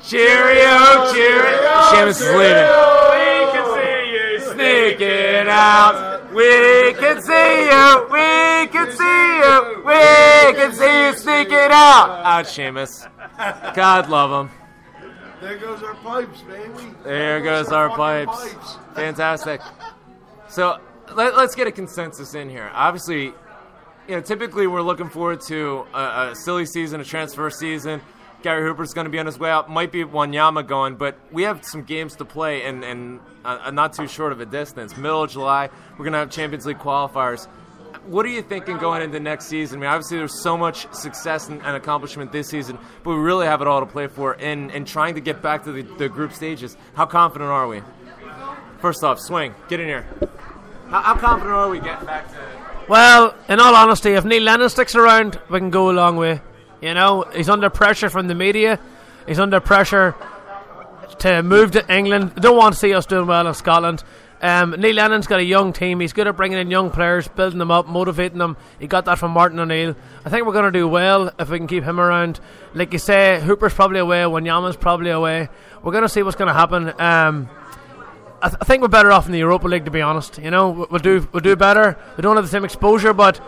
Cheerio, cheerio. Seamus is leaving. We can see you Sneaking out. We can see you. We can see you. We can see you sneaking out. Out, Seamus. God love him. There goes our pipes, baby. There goes our pipes. Fantastic. So let's get a consensus in here. Obviously, typically we're looking forward to a silly season, a transfer season. Gary Hooper's going to be on his way out. Might be Wanyama going, but we have some games to play and not too short of a distance. Middle of July, we're going to have Champions League qualifiers. What are you thinking going into next season? I mean, obviously there's so much success and accomplishment this season, but we really have it all to play for in trying to get back to the group stages. How confident are we? First off, Swing, get in here. How confident are we getting back to... Well, in all honesty, if Neil Lennon sticks around, we can go a long way. He's under pressure from the media. He's under pressure to move to England. They don't want to see us doing well in Scotland. Neil Lennon's got a young team. He's good at bringing in young players, building them up, motivating them. He got that from Martin O'Neill. I think we're going to do well if we can keep him around. Like you say, Hooper's probably away, Wanyama's probably away. We're going to see what's going to happen. I think we're better off in the Europa League, to be honest. We'll do better. We don't have the same exposure, but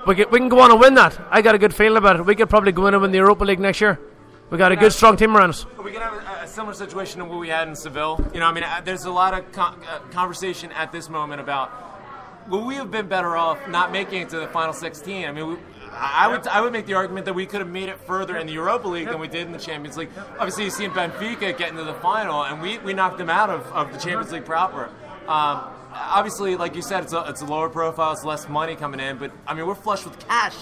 we can go on and win that. I got a good feeling about it. We could probably go in and win the Europa League next year. We got a good, strong team around us. Are we going to have a similar situation to what we had in Seville? There's a lot of conversation at this moment about would we have been better off not making it to the final 16? I mean, I would make the argument that we could have made it further in the Europa League than we did in the Champions League. Obviously, you've seen Benfica get into the final, and we knocked them out of the Champions League proper. Obviously, like you said, it's a lower profile, it's less money coming in, but I mean, we're flush with cash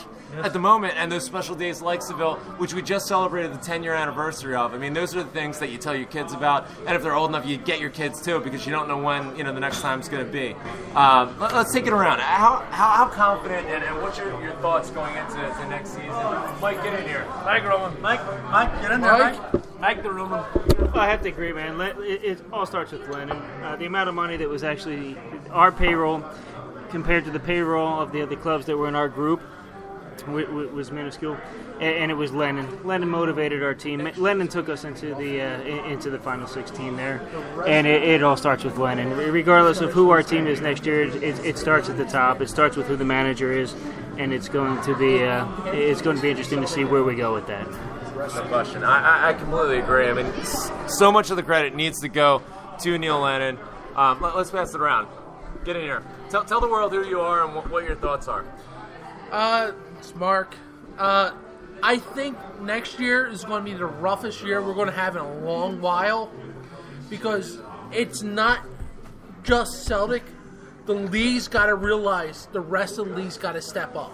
at the moment, and those special days like Seville, which we just celebrated the 10-year anniversary of. I mean, those are the things that you tell your kids about, and if they're old enough, you get your kids too, because you don't know when the next time's going to be. Let's take it around. How confident and what's your thoughts going into next season? Mike, get in here. Mike Roman. Mike, get in there, Mike. Mike the Roman. I have to agree, man. It all starts with Lennon. The amount of money that was actually our payroll compared to the payroll of the other clubs that were in our group was minuscule, and it was Lennon. Lennon motivated our team. Lennon took us into the final 16 there, and it all starts with Lennon. Regardless of who our team is next year, it starts at the top. It starts with who the manager is, and it's going to be interesting to see where we go with that. No question. I completely agree. I mean, so much of the credit needs to go to Neil Lennon. Let's pass it around. Get in here. Tell the world who you are and what your thoughts are. It's Mark. I think next year is going to be the roughest year we're going to have in a long while, because it's not just Celtic. The league's got to realize the rest of the league's got to step up.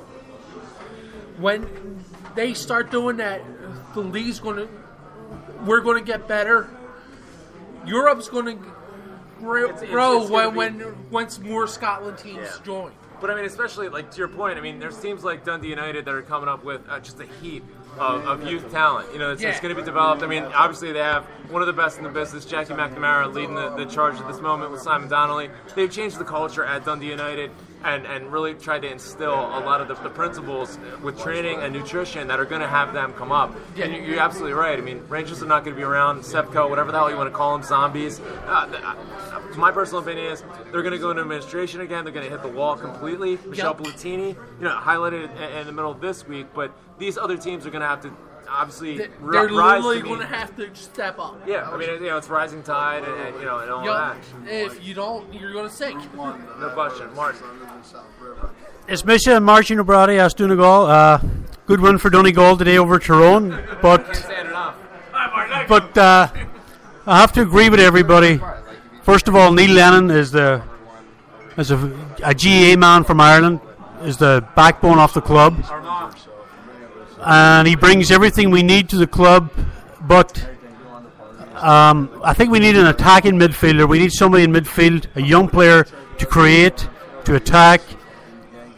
When they start doing that, the league's we're going to get better. Europe's going to grow once more Scotland teams join. But I mean, especially like to your point, I mean, there's teams like Dundee United that are coming up with just a heap of youth talent. It's going to be developed. I mean, obviously they have one of the best in the business, Jackie McNamara, leading the charge at this moment with Simon Donnelly. They've changed the culture at Dundee United and really tried to instill a lot of the principles with training and nutrition that are going to have them come up. And you're absolutely right. I mean, Rangers are not going to be around. Sevco, whatever the hell you want to call them, zombies. My personal opinion is they're going to go into administration again. They're going to hit the wall completely. Michel Platini, highlighted in the middle of this week, but these other teams are going to have to obviously they're rise literally to going to have to step up. Yeah, I mean, it's rising tide and all that. If you don't, you're going to sink. No question. Mark. It's Misha and Martin O'Brady as Donegal. Good win for Donegal today over Tyrone, but I have to agree with everybody. First of all, Neil Lennon is a GA man from Ireland, is the backbone of the club, and he brings everything we need to the club. But I think we need an attacking midfielder. We need somebody in midfield, a young player to create, to attack.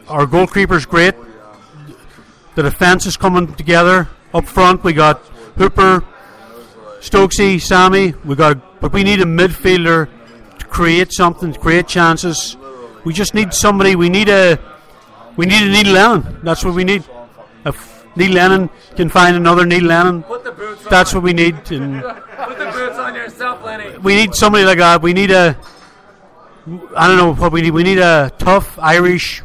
Our goalkeeper's great. The defence is coming together. Up front, we got Hooper, Stokesy, Sammy. But we need a midfielder to create something, to create chances. We just need somebody. We need a Neil Lennon. That's what we need. If Neil Lennon can find another Neil Lennon, that's what we need. And put the boots on yourself, Lenny. we need somebody like that. We need I don't know what we need. We need a tough Irish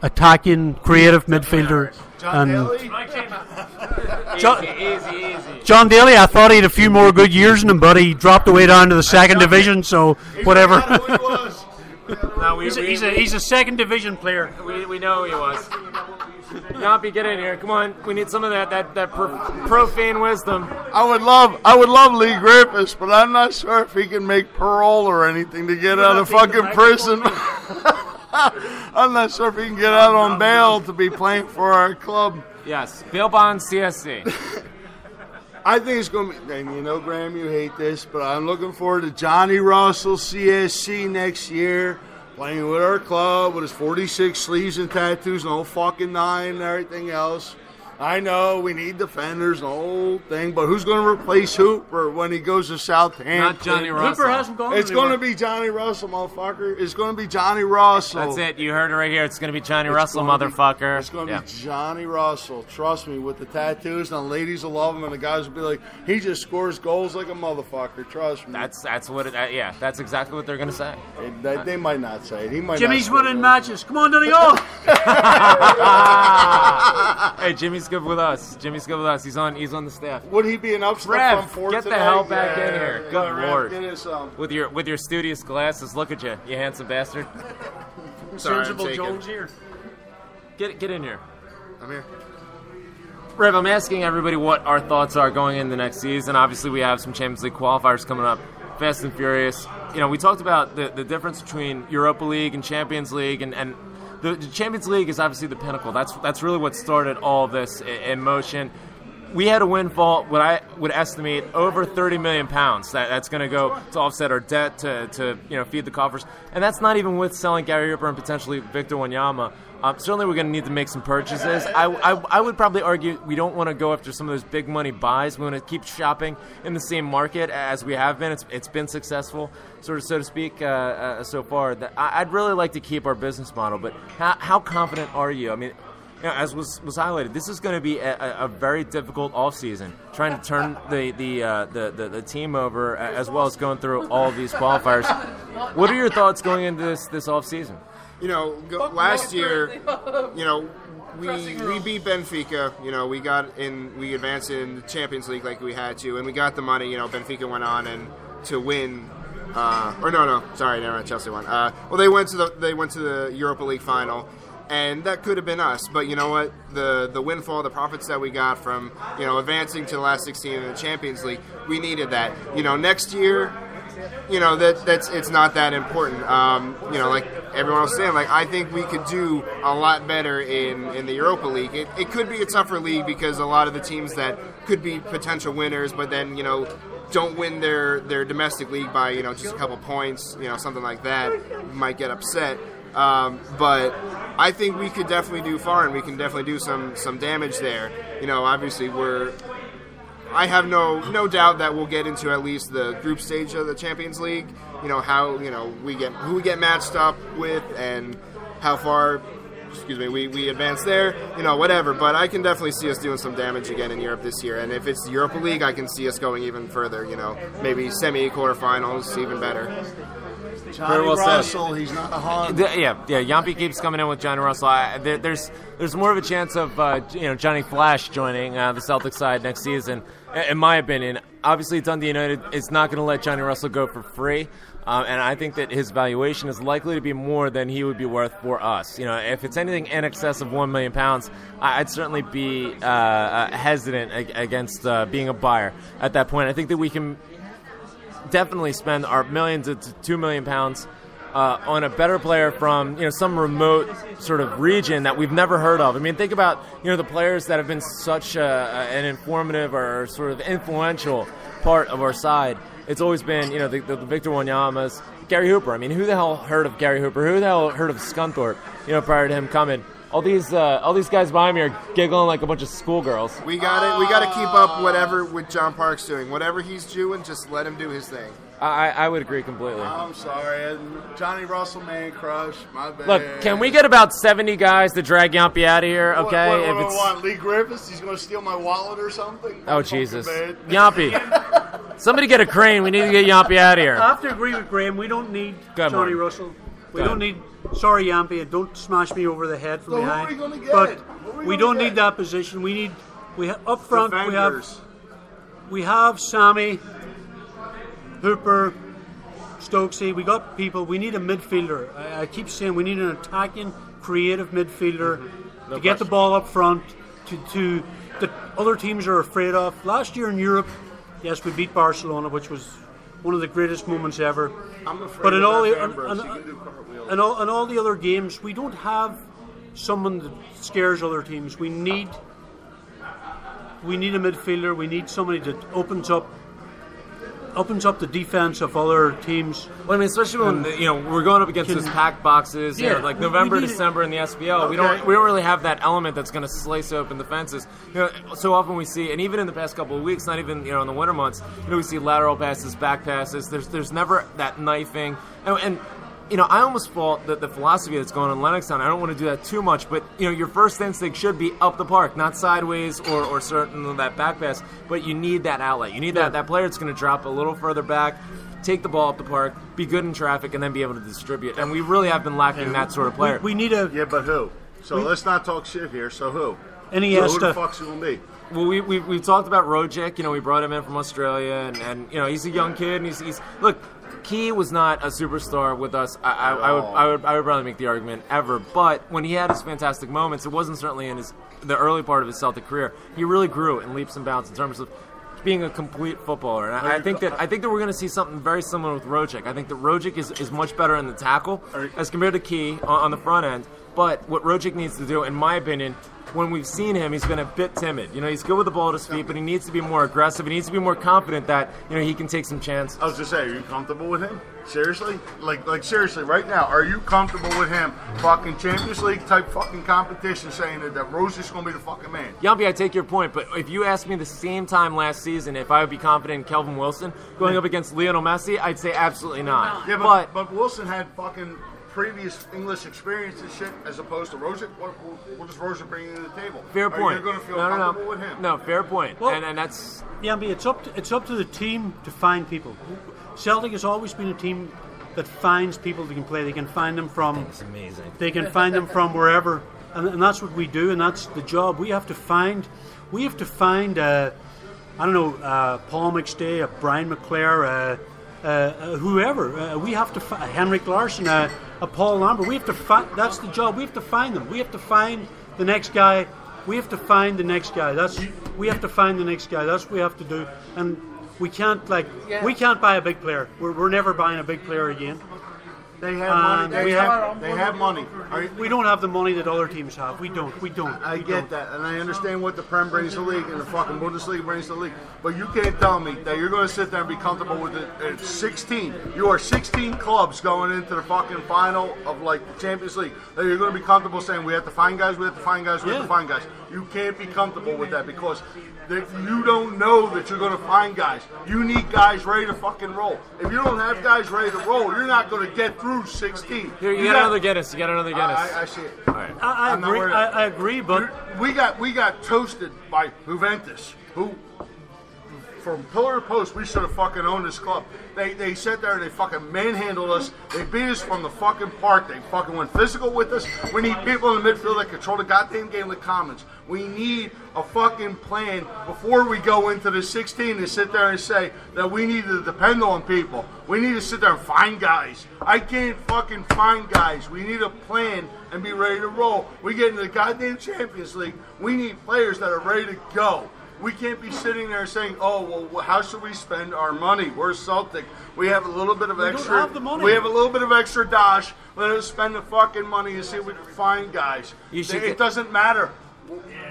attacking, creative midfielder. John Daly, I thought he had a few more good years in him, but he dropped away down to the second division, so whatever. He's a second division player. We know he was. Yampy, get in here. Come on. We need some of that profane wisdom. I would love Lee Griffiths, but I'm not sure if he can make parole or anything to get out of fucking prison. I'm not sure if he can get out on bail to be playing for our club. Yes, bail bond CSC. I think it's going to be, and Graham, you hate this, but I'm looking forward to Johnny Russell, CSC next year, playing with our club with his 46 sleeves and tattoos and the whole fucking 9 and everything else. I know we need defenders and the whole thing, but who's going to replace Hooper when he goes to Southampton? Not Johnny Russell. Hooper hasn't gone It's going to be Johnny Russell, motherfucker. It's going to be Johnny Russell. That's it. You heard it right here. It's going to be Johnny Russell, motherfucker. It's going to be Johnny Russell. Trust me, with the tattoos, and the ladies will love him, and the guys will be like, he just scores goals like a motherfucker. Trust me. That's what it. That's exactly what they're going to say. They might not say it. He might. Jimmy's winning matches. Come on, Donegal. Hey, Jimmy's good with us. He's on the staff. Would he be an upstart Rev, from 4 get today? the hell back in here. Good Rev, Lord. get us, With your studious glasses, look at you handsome bastard. Insensible Jones here. Get in here. I'm here. Rev, I'm asking everybody what our thoughts are going into the next season. Obviously, we have some Champions League qualifiers coming up, fast and furious. We talked about the difference between Europa League and Champions League, and the Champions League is obviously the pinnacle. That's really what started all of this in motion. We had a windfall, what I would estimate, over £30 million. That's going to go to offset our debt, to feed the coffers. And that's not even with selling Gary Hooper and potentially Victor Wanyama. Certainly we're going to need to make some purchases. I would probably argue we don't want to go after some of those big money buys. We want to keep shopping in the same market as we have been. It's been successful, so to speak, so far. I'd really like to keep our business model, but how confident are you? I mean, as was highlighted, this is going to be a very difficult offseason, trying to turn the team over, as well as going through all of these qualifiers. What are your thoughts going into this offseason? Last year, we beat Benfica. We advanced in the Champions League like we had to, and we got the money. Benfica went on and to win. Chelsea won. They went to the Europa League final. And that could have been us, but you know what? The windfall, the profits that we got from advancing to the last 16 in the Champions League, we needed that. Next year, it's not that important. Like everyone else saying, like I think we could do a lot better in the Europa League. It could be a tougher league because a lot of the teams that could be potential winners, but then don't win their domestic league by just a couple points, something like that, might get upset. But I think we could definitely do far, and we can definitely do some damage there. Obviously I have no doubt that we'll get into at least the group stage of the Champions League. How who we get matched up with and how far we advance there. Whatever. But I can definitely see us doing some damage again in Europe this year. And if it's the Europa League, I can see us going even further. Maybe quarterfinals, even better. Johnny Russell, he's not a Hun. Yeah. Yampy keeps coming in with Johnny Russell. There's more of a chance of Johnny Flash joining the Celtics side next season, in my opinion. Obviously, Dundee United is not going to let Johnny Russell go for free, and I think that his valuation is likely to be more than he would be worth for us. If it's anything in excess of £1 million, I'd certainly be hesitant against being a buyer at that point. I think that we can definitely spend our million to £2 million on a better player from some remote sort of region that we've never heard of. I mean, think about the players that have been such an informative or sort of influential part of our side. It's always been the Victor Wanyamas, Gary Hooper. I mean, who the hell heard of Gary Hooper? Who the hell heard of Scunthorpe? Prior to him coming. All these guys behind me are giggling like a bunch of schoolgirls. We got to keep up whatever with John Park's doing. Whatever he's doing, just let him do his thing. I would agree completely. I'm sorry. Johnny Russell, man crush. My bad. Look, can we get about 70 guys to drag Yampy out of here, okay? What, Lee Griffiths? He's going to steal my wallet or something? Oh, Jesus. Yampy. Somebody get a crane. We need to get Yampy out of here. I have to agree with Graham. We don't need Johnny Russell. We don't need... Sorry, Yampy, don't smash me over the head from behind. Who are we going to get? But we don't need that position. Up front, we have Sammy, Hooper, Stokesy. We got people. We need a midfielder. I keep saying we need an attacking, creative midfielder to get the ball up front to that other teams are afraid of. Last year in Europe, yes, we beat Barcelona, which was one of the greatest moments ever. I'm afraid but in of all that the Ambrose. He can do cartwheels. in all the other games, we don't have someone that scares other teams. We need a midfielder. We need somebody that opens up the defense of other teams. Well, I mean, especially when we're going up against those packed boxes, like November, December in the SPL. Okay. We don't really have that element that's going to slice open the fences. So often we see, and even in the past couple of weeks, not even in the winter months, we see lateral passes, back passes. There's never that knifing, and I almost fault the philosophy that's going on in Lennoxtown. I don't want to do that too much, but your first instinct should be up the park, not sideways or certain that back pass. But you need that outlet. You need that player that's going to drop a little further back, take the ball up the park, be good in traffic, and then be able to distribute. And we really have been lacking that sort of player. We need a but who? So let's not talk shit here. So who? And he has who the fuck's going to be? Well, we talked about Rojic. We brought him in from Australia, and he's a young kid, and he's look. Key was not a superstar with us. I would probably make the argument ever. But when he had his fantastic moments, it wasn't certainly in the early part of his Celtic career. He really grew in leaps and bounds in terms of being a complete footballer. And I think that we're going to see something very similar with Rogic. I think that Rogic is much better in the tackle as compared to Key on the front end. But what Rogic needs to do, in my opinion, when we've seen him, he's been a bit timid. He's good with the ball at his feet, but he needs to be more aggressive. He needs to be more confident that he can take some chances. I was just saying, are you comfortable with him? Seriously? Like seriously, right now, are you comfortable with him? Fucking Champions League type fucking competition, saying that Rosic's going to be the fucking man. Yampi, I take your point, but if you asked me the same time last season if I would be confident in Kelvin Wilson going up against Lionel Messi, I'd say absolutely not. Yeah, but Wilson had fucking previous English experience and shit as opposed to Rogic. What does Rogic bring to the table? Fair point. You're going to feel comfortable with him? No, fair point. Well, and that's... Yeah, it's up to the team to find people. Celtic has always been a team that finds people they can play. They can find them from... That's amazing. They can find them from wherever. And that's what we do, and that's the job. We have to find... Paul McStay, Brian McClare, whoever. We have to find Henrik Larsson, Paul Lambert. We have to find. That's the job. We have to find them. We have to find the next guy. We have to find the next guy. We have to find the next guy. That's what we have to do. And we can't we can't buy a big player. We're never buying a big player again. They have money. They have money. We don't have the money that other teams have. We don't. I get that, and I understand what the Prem brings to the league and the fucking Bundesliga brings to the league. But you can't tell me that you're going to sit there and be comfortable with it at 16. You are 16 clubs going into the fucking final of the Champions League. That you're going to be comfortable saying we have to find guys, we have to find guys, we have to find guys. You can't be comfortable with that because you don't know that you're going to find guys. You need guys ready to fucking roll. If you don't have guys ready to roll, you're not going to get through 16. Here, you got another Guinness. You got another Guinness. I see it. All right. I agree, but we got toasted by Juventus, who from pillar to post we should have fucking owned this club. They sat there and they fucking manhandled us. They beat us from the fucking park. They fucking went physical with us. We need people in the midfield that control the goddamn game like Commons. We need a fucking plan before we go into the 16 to sit there and say that we need to depend on people. We need to sit there and find guys. I can't fucking find guys. We need a plan and be ready to roll. We get into the goddamn Champions League. We need players that are ready to go. We can't be sitting there saying, "Oh, well, how should we spend our money? We're Celtic. We have a little bit of extra. Don't have the money. We have a little bit of extra dosh. Let us spend the fucking money and see if we can find guys." It doesn't matter.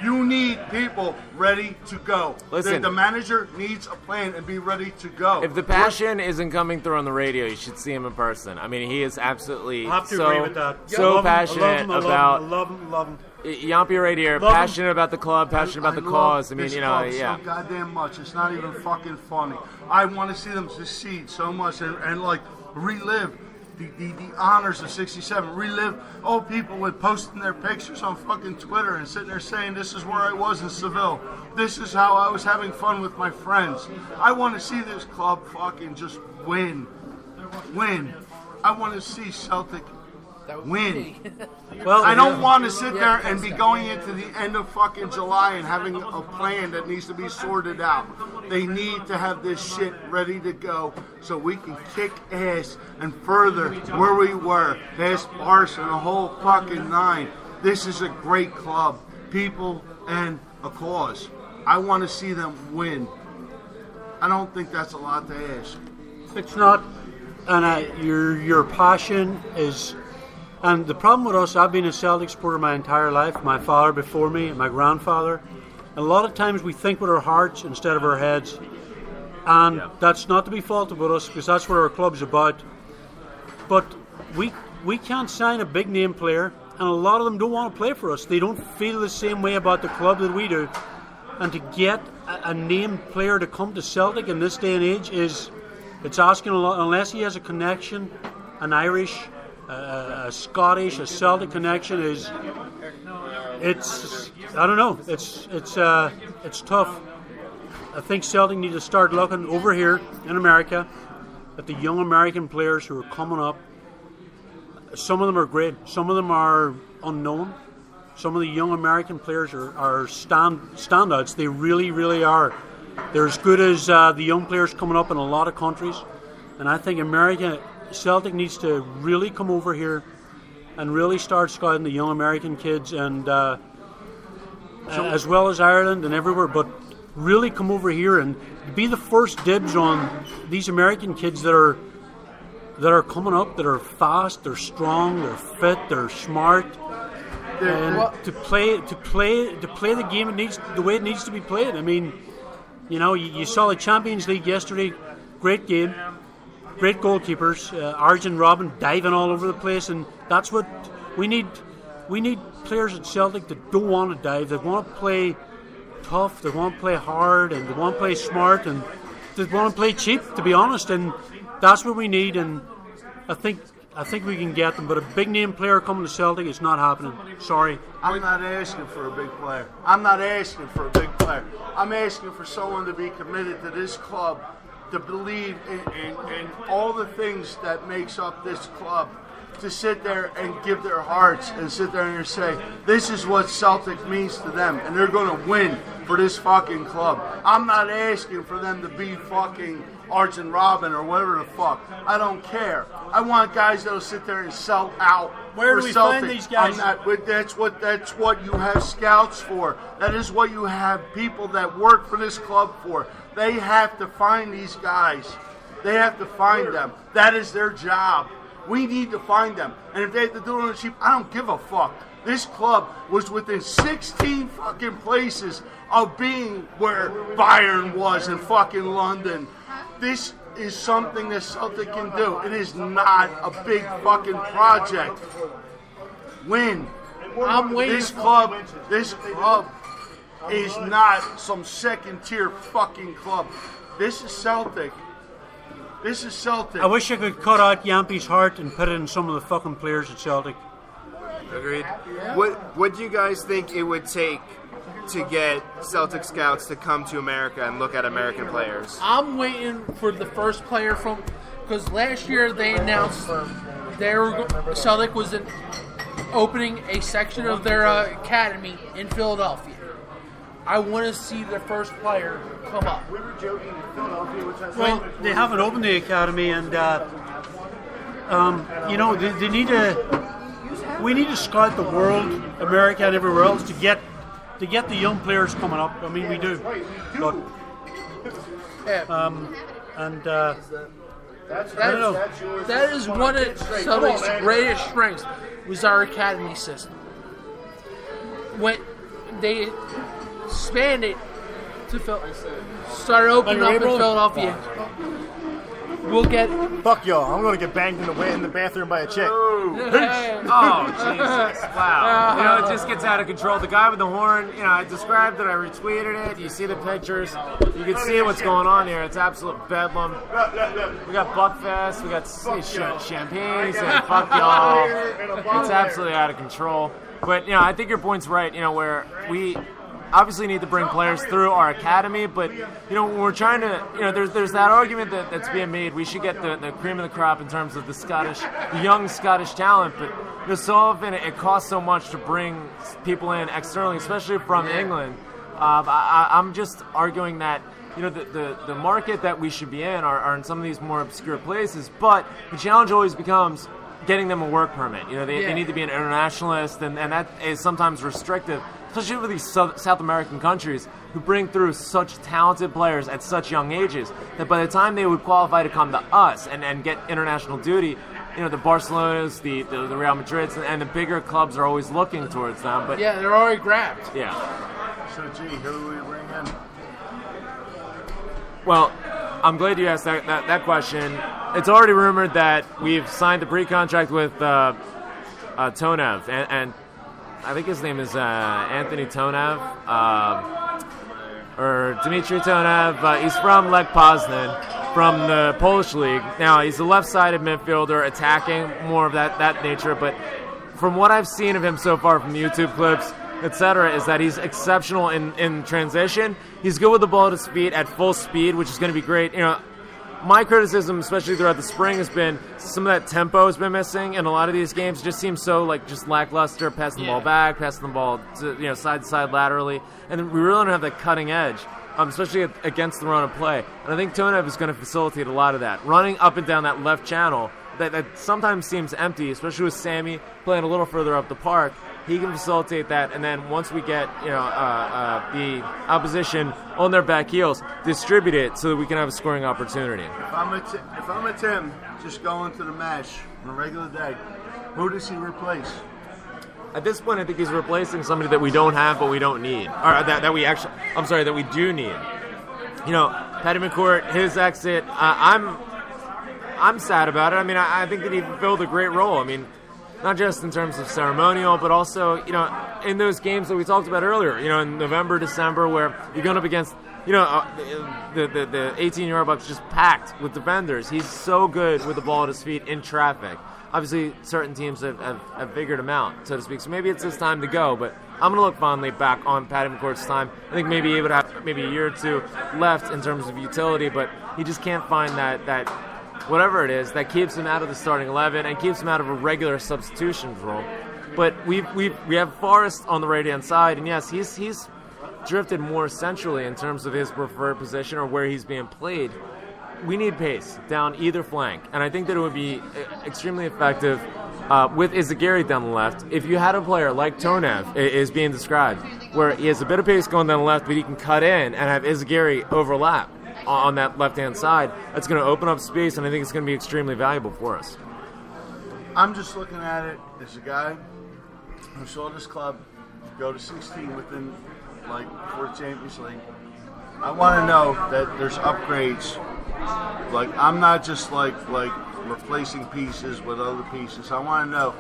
You need people ready to go. Listen, the manager needs a plan and be ready to go. If the passion isn't coming through on the radio, you should see him in person. I mean, he is absolutely I have to agree with that. so passionate about. Love him. Yampi right here, passionate about the club, passionate about the cause. I mean, so goddamn much. It's not even fucking funny. I want to see them succeed so much and relive the honors of '67. Relive people with posting their pictures on fucking Twitter and sitting there saying, "This is where I was in Seville. This is how I was having fun with my friends." I want to see this club fucking just win. I want to see Celtic win. Well, I don't want to sit there and be going into the end of fucking July and having a plan that needs to be sorted out. They need to have this shit ready to go so we can kick ass and further where we were, past Barca and the whole fucking nine. This is a great club, people and a cause. I want to see them win. I don't think that's a lot to ask. It's not, and your passion is. And the problem with us, I've been a Celtic supporter my entire life, my father before me, and my grandfather. And a lot of times we think with our hearts instead of our heads. And that's not to be faulted with us, because that's what our club's about. But we can't sign a big name player, and a lot of them don't want to play for us. They don't feel the same way about the club that we do. And to get a named player to come to Celtic in this day and age it's asking a lot, unless he has a connection, an Irish, a Scottish, a Celtic connection it's I don't know. It's tough. I think Celtic need to start looking over here in America at the young American players who are coming up. Some of them are great. Some of them are unknown. Some of the young American players are standouts. They really, really are. They're as good as the young players coming up in a lot of countries. And I think Celtic needs to really come over here and really start scouting the young American kids, and as well as Ireland and everywhere, but really come over here and be the first dibs on these American kids that are coming up, that are fast, they're strong, they're fit, they're smart, and to play the game the way it needs to be played. I mean, you know, you saw the Champions League yesterday, great game, great goalkeepers, Arjen Robben diving all over the place, and that's what we need. We need players at Celtic that don't want to dive, that want to play tough, they want to play hard, and they want to play smart, and they want to play cheap, to be honest, and that's what we need. And I think we can get them, but a big name player coming to Celtic, it's not happening. Sorry. I'm not asking for a big player. I'm asking for someone to be committed to this club, to believe in all the things that makes up this club, to sit there and give their hearts and sit there and say, this is what Celtic means to them, and they're going to win for this fucking club. I'm not asking for them to be fucking Arjen Robben or whatever the fuck. I don't care. I want guys that'll sit there and sell out. Where for do we Celtic. find these guys? That's what you have scouts for. That is what you have people that work for this club for. They have to find these guys. They have to find them. That is their job. We need to find them. And if they have to do it on the cheap, I don't give a fuck. This club was within 16 fucking places of being where Bayern was in fucking London. This is something that Celtic can do. It is not a big fucking project. Win. I'm waiting. This club is not some second tier fucking club. This is Celtic. This is Celtic. I wish I could cut out Yampy's heart and put it in some of the fucking players at Celtic. Agreed. What do you guys think it would take to get Celtic scouts to come to America and look at American players? I'm waiting for the first player from, because last year they announced Celtic was opening a section of their academy in Philadelphia. I want to see the first player come up. We were joking in Philadelphia, which I Well, they haven't opened the academy, and you know, they need to. We need to scout the world, America, and everywhere else to get the young players coming up. I mean, we do. But, that is one of Celtic's greatest strengths was our academy system. When they expanded to started opening up in Philadelphia, we'll get. Fuck y'all! I'm gonna get banged in the bathroom by a chick. Oh, Jesus. Wow. You know, it just gets out of control. The guy with the horn, you know, I described it, I retweeted it. You see the pictures. You can see what's going on here. It's absolute bedlam. We got Buckfest. We got champagne. He's saying, fuck y'all. It's absolutely out of control. But, you know, I think your point's right, you know, where we obviously need to bring players through our academy, but, you know, when we're trying to, you know, there's that argument that's being made. We should get the cream of the crop in terms of the young Scottish talent, but, you know, so often it costs so much to bring people in externally, especially from England. I'm just arguing that, you know, the market that we should be in are in some of these more obscure places, but the challenge always becomes getting them a work permit. You know, they need to be an internationalist, and that is sometimes restrictive, especially with these South American countries who bring through such talented players at such young ages that by the time they would qualify to come to us and get international duty, you know, the Barcelonas, the Real Madrids, and the bigger clubs are always looking towards them. But yeah, they're already grabbed. So, gee, who do we bring in? Well, I'm glad you asked that question. It's already rumored that we've signed the pre-contract with Tonev, and I think his name is Anthony Tonev, or Dmitry Tonev. He's from Lech Poznan, from the Polish league. Now, he's a left-sided midfielder, attacking, more of that nature, but from what I've seen of him so far from YouTube clips, etc., is that he's exceptional in transition. He's good with the ball at his feet at full speed, which is going to be great. You know, my criticism, especially throughout the spring, has been some of that tempo has been missing in a lot of these games. It just seems so just lackluster, passing the ball back, passing the ball to, side to side laterally, and we really don't have that cutting edge. especially against the run of play. And I think Tonev is going to facilitate a lot of that. Running up and down that left channel that sometimes seems empty, especially with Sammy playing a little further up the park. He can facilitate that, and then once we get the opposition on their back heels, distribute it so that we can have a scoring opportunity. If I'm a Tim, just going to the mesh on a regular day, who does he replace? At this point, I think he's replacing somebody that we don't have but we don't need, or that we do need. Patty McCourt, his exit. I'm sad about it. I mean, I think that he fulfilled a great role. I mean, not just in terms of ceremonial, but also, in those games that we talked about earlier, in November, December, where you're going up against, the 18-yard box just packed with defenders. He's so good with the ball at his feet in traffic. Obviously, certain teams have figured him out, so to speak. So maybe it's his time to go, but I'm going to look fondly back on Patty McCourt's time. I think maybe he would have maybe a year or two left in terms of utility, but he just can't find that whatever it is that keeps him out of the starting 11 and keeps him out of a regular substitutions role. But we have Forrest on the right-hand side, and yes, he's drifted more centrally in terms of his preferred position or where he's being played. We need pace down either flank, and I think that it would be extremely effective with Izagiri down the left. If you had a player like Tonev is being described, where he has a bit of pace going down the left, but he can cut in and have Izagiri overlap on that left-hand side, that's going to open up space, and I think it's going to be extremely valuable for us. I'm just looking at it as a guy who saw this club go to 16 within, for the Champions League. I want to know that there's upgrades. I'm not just replacing pieces with other pieces. I want to know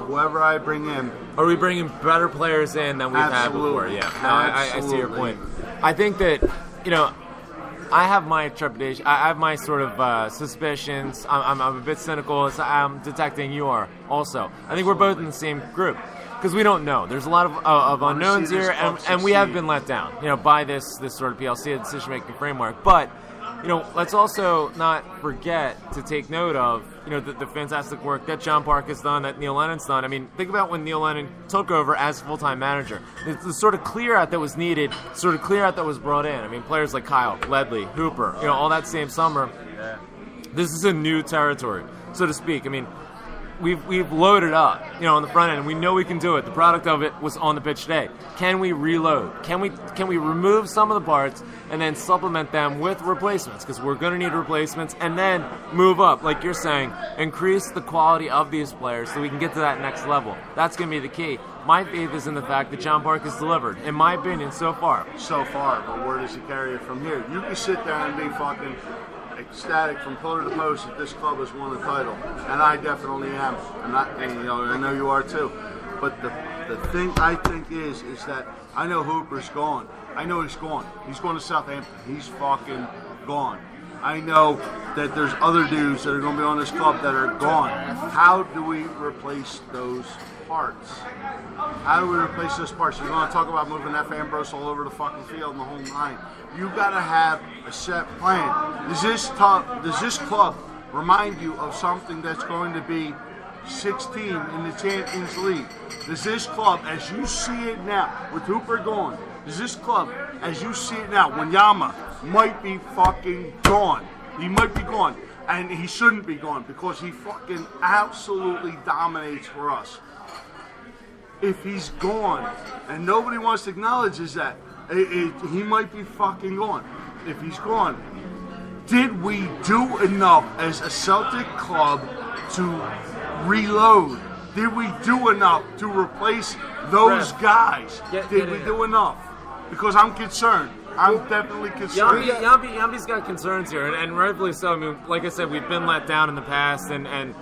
whoever I bring in. Are we bringing better players in than we've had before? Yeah, no, I see your point. I think that, I have my trepidation. I have my sort of suspicions. I'm a bit cynical. As I'm detecting you are also. I think we're both in the same group because we don't know. There's a lot of unknowns here, and we have been let down, by this sort of PLC, decision-making framework. But let's also not forget to take note of the fantastic work that John Park has done, that Neil Lennon's done. I mean, think about when Neil Lennon took over as full-time manager. The sort of clear-out that was needed, sort of clear-out that was brought in. I mean, players like Kyle, Ledley, Hooper, all that same summer. Yeah. This is a new territory, so to speak. I mean, we've loaded up, on the front end, and we know we can do it. The product of it was on the pitch today. Can we reload? Can we remove some of the parts and then supplement them with replacements? Because we're going to need replacements, and then move up, like you're saying, increase the quality of these players so we can get to that next level. That's going to be the key. My faith is in the fact that John Park has delivered, in my opinion, so far. But where does he carry it from here? You can sit there and be fucking ecstatic from pillar to post that this club has won the title, and I definitely am. I know you are too. But the thing I think is that I know Hooper's gone. I know he's gone. He's going to Southampton. He's fucking gone. I know that there's other dudes that are going to be on this club that are gone. How do we replace those parts? How do we replace those parts? You're going to talk about moving F. Ambrose all over the fucking field and the whole nine. You got to have a set plan. Does this club remind you of something that's going to be 16 in the Champions League? Does this club, as you see it now, with Hooper gone, does this club, as you see it now, Wanyama might be fucking gone. He might be gone. And he shouldn't be gone because he fucking absolutely dominates for us. If he's gone, and nobody wants to acknowledge is that, he might be fucking gone. If he's gone, did we do enough as a Celtic club to reload? Did we do enough to replace those guys? Did we do enough? Because I'm concerned. I'm definitely concerned. Yambi's got concerns here, and rightfully so. I mean, like I said, we've been let down in the past, and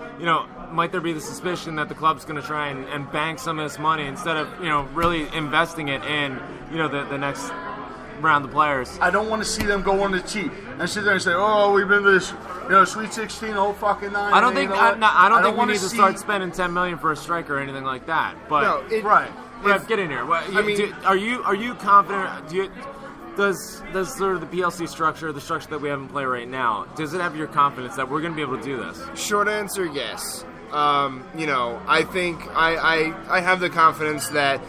might there be the suspicion that the club's going to try and bank some of this money instead of, really investing it in, the next round of players? I don't want to see them go on the cheap and sit there and say, "Oh, we've been to this, Sweet 16, oh fucking 9." I don't think we need to start spending $10 million for a striker or anything like that. But right, Rev, get in here. Are you confident? Does sort of the PLC structure, the structure that we have in play right now, does it have your confidence that we're going to be able to do this? Short answer, yes. I think I have the confidence that,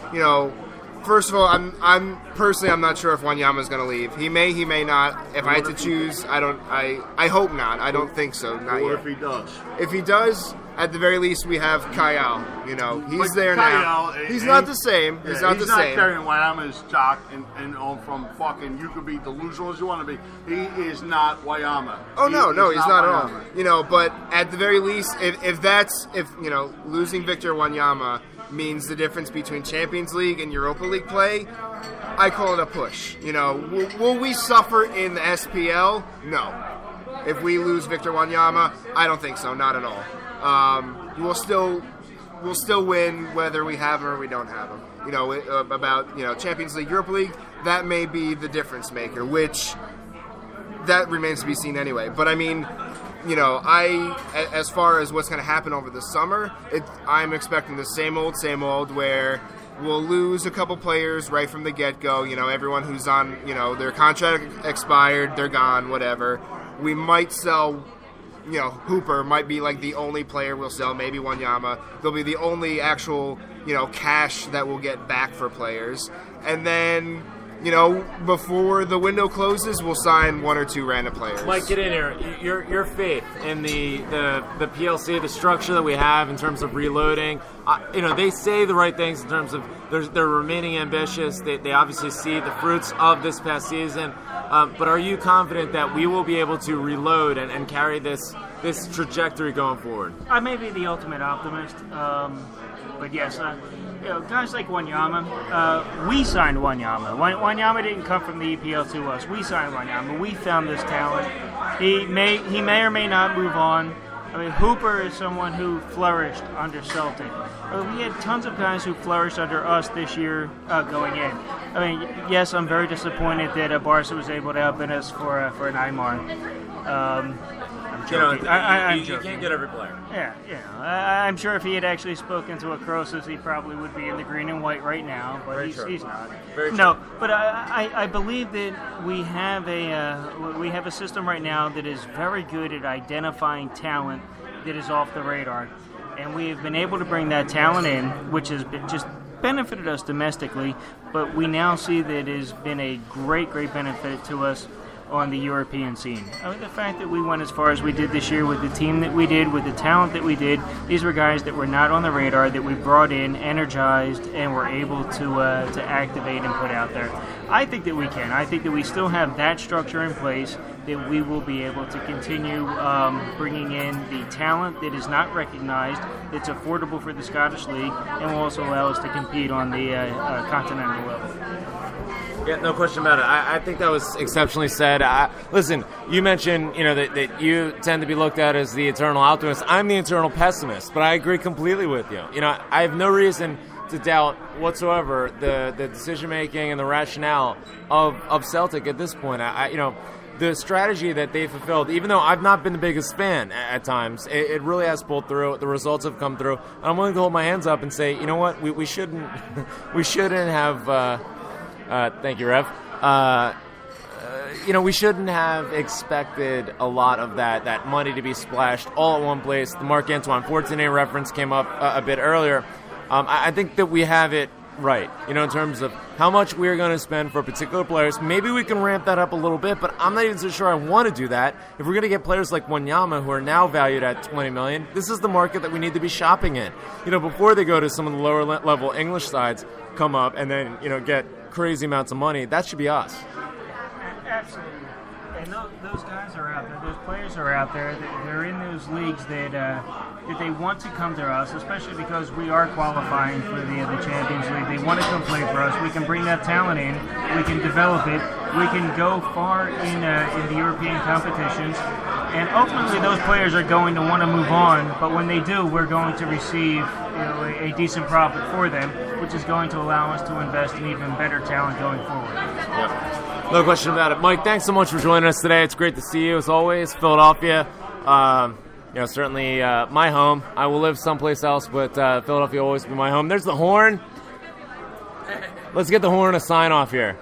First of all, I'm personally, I'm not sure if Wanyama's going to leave. He may not. If I had to choose, I hope not. I don't think so. Not Or yet. if he does. If he does, at the very least, we have Kyle. You know, he's But there now. Kyle, He's and not the same. Yeah, He's not the He's not same. carrying Wayama's jock and from fucking. You could be delusional as you want to be. He is not Wayama. Oh no, He's he's not at all. Wayama. You know, but at the very least, if you know, losing Victor Wanyama means the difference between Champions League and Europa League play, I call it a push. You know, will we suffer in the SPL? No. If we lose Victor Wanyama, I don't think so. Not at all. We'll still win whether we have him or we don't have him. You know, about Champions League, Europa League, that may be the difference maker, which that remains to be seen anyway. But I mean, you know, as far as what's going to happen over the summer, I'm expecting the same old where we'll lose a couple players right from the get-go. You know, everyone who's on, you know, their contract expired, they're gone, whatever. We might sell, you know, Hooper might be like the only player we'll sell, maybe Wanyama. They'll be the only actual, you know, cash that we'll get back for players. And then, you know, before the window closes, we'll sign one or two random players. Mike, get in here. Your faith in the PLC, the structure that we have in terms of reloading. You know, they say the right things in terms of they're remaining ambitious. They obviously see the fruits of this past season. But are you confident that we will be able to reload and carry this trajectory going forward? I may be the ultimate optimist, but yes, you know, guys like Wanyama, we signed Wanyama. Wanyama didn't come from the EPL to us. We signed Wanyama. We found this talent. He may or may not move on. I mean, Hooper is someone who flourished under Celtic. We had tons of guys who flourished under us this year going in. I mean, yes, I'm very disappointed that Barca was able to outbid us for an Aymar. I'm joking. You can't get every player. Yeah, you know, I'm sure if he had actually spoken to a Croesus, he probably would be in the green and white right now, but he's not. Very no, but I believe that we have a system right now that is very good at identifying talent that is off the radar, and we have been able to bring that talent in, which has just benefited us domestically, but we now see that it has been a great benefit to us on the European scene. I mean, the fact that we went as far as we did this year with the team that we did, with the talent that we did, these were guys that were not on the radar, that we brought in, energized, and were able to activate and put out there. I think that we can. I think that we still have that structure in place, that we will be able to continue bringing in the talent that is not recognized, that's affordable for the Scottish League, and will also allow us to compete on the continental level. Yeah, no question about it. I think that was exceptionally said. Listen, you mentioned, you know, that you tend to be looked at as the eternal optimist. I'm the eternal pessimist, but I agree completely with you. You know, I have no reason to doubt whatsoever the decision making and the rationale of Celtic at this point. You know, the strategy that they fulfilled, even though I've not been the biggest fan at times, it really has pulled through. The results have come through. And I'm willing to hold my hands up and say, you know what, we shouldn't have. Thank you, Rev. You know, we shouldn't have expected a lot of that money to be splashed all at one place. The Marc-Antoine Fortuné reference came up a bit earlier. I think that we have it right, you know, in terms of how much we're going to spend for particular players. Maybe we can ramp that up a little bit, but I'm not even so sure I want to do that. If we're going to get players like Wanyama, who are now valued at $20 million, this is the market that we need to be shopping in. You know, before they go to some of the lower level English sides, come up and then, you know, get crazy amounts of money, that should be us. Absolutely. And those guys are out there, those players are out there, they're in those leagues that they want to come to us, especially because we are qualifying for the Champions League. They want to come play for us. We can bring that talent in, we can develop it, we can go far in the European competitions, and ultimately those players are going to want to move on, but when they do, we're going to receive, you know, a decent profit for them, which is going to allow us to invest in even better talent going forward. Yep. No question about it. Mike, thanks so much for joining us today. It's great to see you, as always. Philadelphia, you know, certainly my home. I will live someplace else, but Philadelphia will always be my home. There's the horn. Let's get the horn a sign-off here.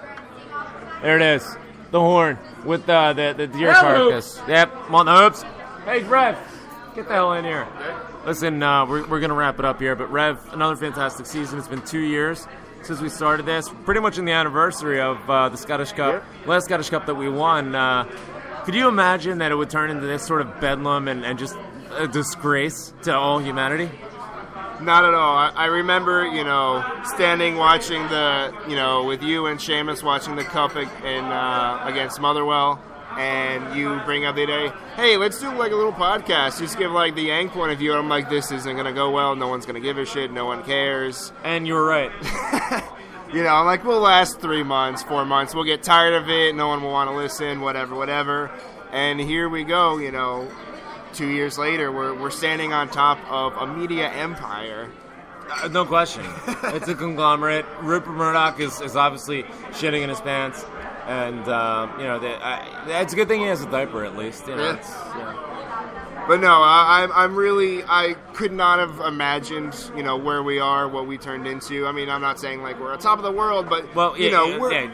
There it is. The horn with the deer carcass. Yep, I'm on the hoops. Hey, Rev, get the hell in here. Listen, we're going to wrap it up here, but Rev, another fantastic season. It's been 2 years. since we started this, pretty much in the anniversary of the Scottish Cup, last Scottish Cup that we won. Could you imagine that it would turn into this sort of bedlam and just a disgrace to all humanity? Not at all. I remember, standing watching with you and Seamus watching the Cup against Motherwell, and you bring up the day, hey, let's do like a little podcast. Just give like the Yank point of view. And I'm like, this isn't going to go well. No one's going to give a shit. No one cares. And you were right. I'm like, we'll last 3 months, 4 months. We'll get tired of it. No one will want to listen, whatever. And here we go, 2 years later, we're standing on top of a media empire. No question. It's a conglomerate. Rupert Murdoch is obviously shitting in his pants. And, it's a good thing he has a diaper at least. But no, I could not have imagined, where we are, what we turned into. I mean, I'm not saying like we're on top of the world, but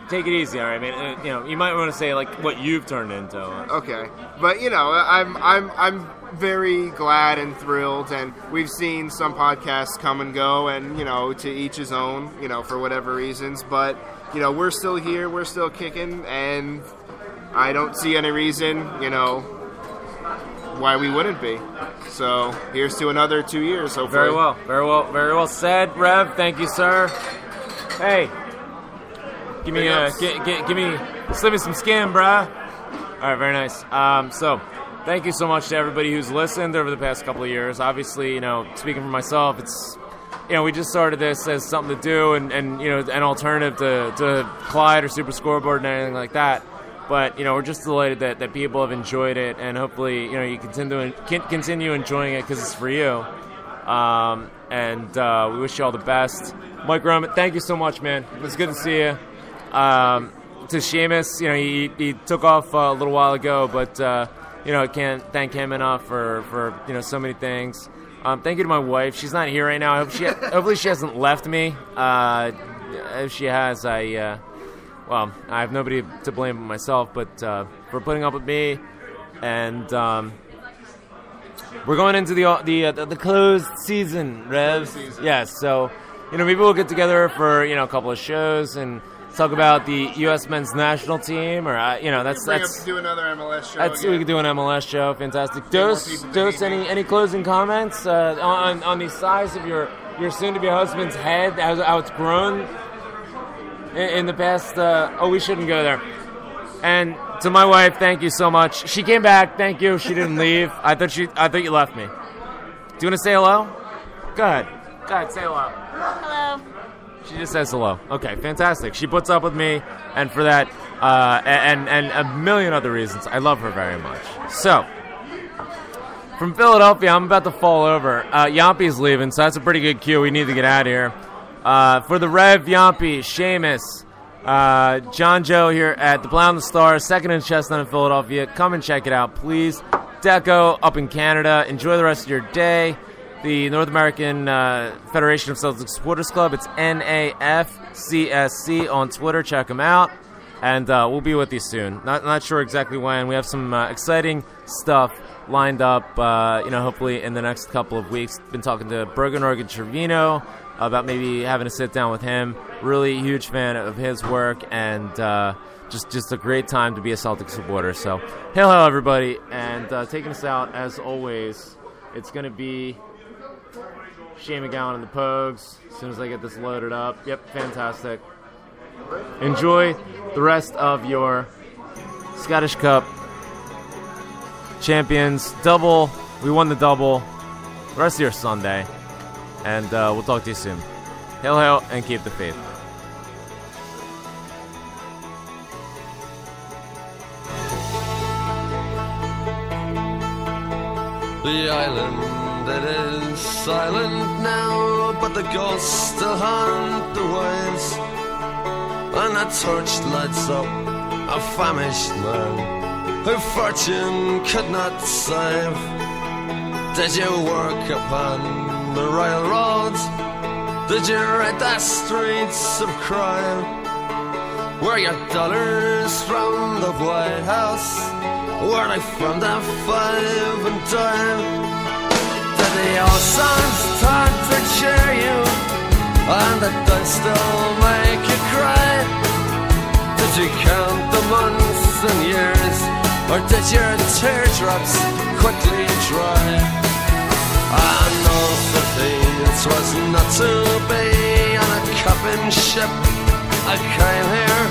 take it easy. All right, I mean, you might want to say like what you've turned into. Okay, but I'm very glad and thrilled, and we've seen some podcasts come and go, and to each his own, for whatever reasons, but we're still here, we're still kicking, and I don't see any reason, why we wouldn't be. So here's to another 2 years, hopefully. Very well said, Rev. Thank you, sir. Hey, give me slip me some skin, bruh. All right, very nice. So thank you so much to everybody who's listened over the past couple of years. Obviously, speaking for myself, it's we just started this as something to do and an alternative to Clyde or Super Scoreboard and anything like that. But, we're just delighted that people have enjoyed it, and hopefully, you continue enjoying it because it's for you. We wish you all the best. Mike Roman, thank you so much, man. It was good to see you. To Seamus, he took off a little while ago, but, I can't thank him enough for so many things. Thank you to my wife. She's not here right now. Hopefully she hasn't left me. If she has, I have nobody to blame but myself, but for putting up with me. And we're going into the closed season, Rev. Yes, so maybe we'll get together for a couple of shows and talk about the U.S. men's national team, or that's do another MLS show. We could do an MLS show. Fantastic. Dose. Any closing comments on the size of your soon-to-be husband's head? How it's grown in the past. We shouldn't go there. And to my wife, thank you so much. She came back. Thank you. She didn't leave. I thought you left me. Do you want to say hello? Go ahead. Say hello. Hello. She just says hello. Okay, fantastic. She puts up with me, and for that, and a million other reasons, I love her very much. So, from Philadelphia, I'm about to fall over. Yampi's leaving, so that's a pretty good cue. We need to get out of here. For the Rev, Yampi, Seamus, John Joe here at the Plow and the Stars, second in Chestnut in Philadelphia. Come and check it out, please. Deco up in Canada. Enjoy the rest of your day. The North American Federation of Celtics Supporters Club. It's NAFCSC on Twitter. Check them out. And we'll be with you soon. Not sure exactly when. We have some exciting stuff lined up, hopefully in the next couple of weeks. Been talking to Bergen Organ Trevino about maybe having a sit down with him. Really huge fan of his work, and just a great time to be a Celtics supporter. So, hail, everybody. And taking us out, as always, it's going to be Shane McGowan and the Pogues as soon as I get this loaded up. Yep, fantastic. Enjoy the rest of your Scottish Cup champions. Double. We won the double. The rest of your Sunday. And we'll talk to you soon. Hail, hail, and keep the faith. The island, it is silent now, but the ghosts still haunt the waves. And a torch lights up a famished man who fortune could not save. Did you work upon the railroads? Did you ride the streets of crime? Were your dollars from the White House? Were they from the 5 and dime? Did the old songs talk to cheer you? and the dice still make you cry? Did you count the months and years, or did your teardrops quickly dry? I know that it was not to be on a copping ship. I came here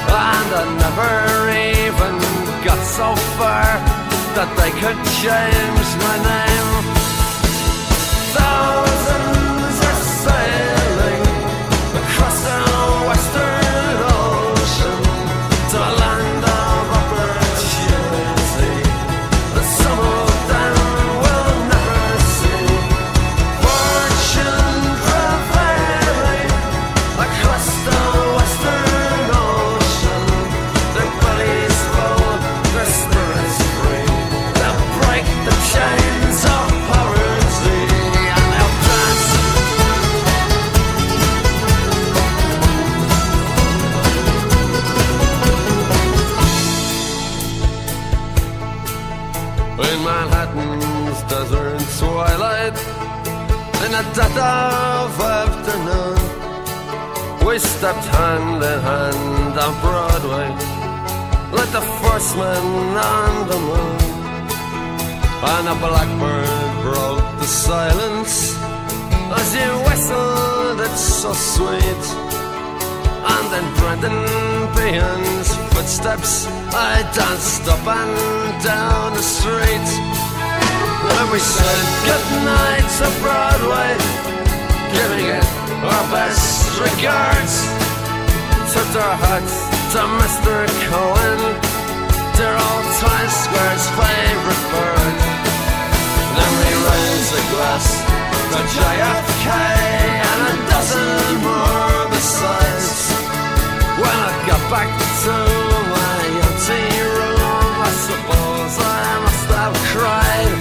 and I never even got so far that they could change my name. Thousands are sailing across the western ocean to a land of opportunity that some of them will never see. Fortune prevailing across the western ocean, their bellies full, their spirits free. They'll break the chains of poverty and they'll dance. In Manhattan's desert twilight, in the dead of afternoon, we stepped hand in hand on Broadway, like the first men on the moon. And a blackbird broke the silence as you whistled, it's so sweet. And then Brendan Behan's footsteps, I danced up and down the street. And we said goodnight to Broadway, giving it our best regards. Took our hats to Mr. Cohen, dear old Times Square's favorite bird. Then we raised a glass to JFK and a dozen more besides. When I got back to my empty room, I suppose I must have cried.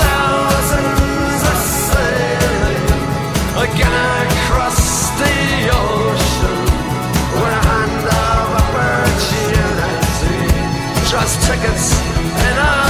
Thousands are sailing again across the ocean with a hand of opportunity, just tickets in a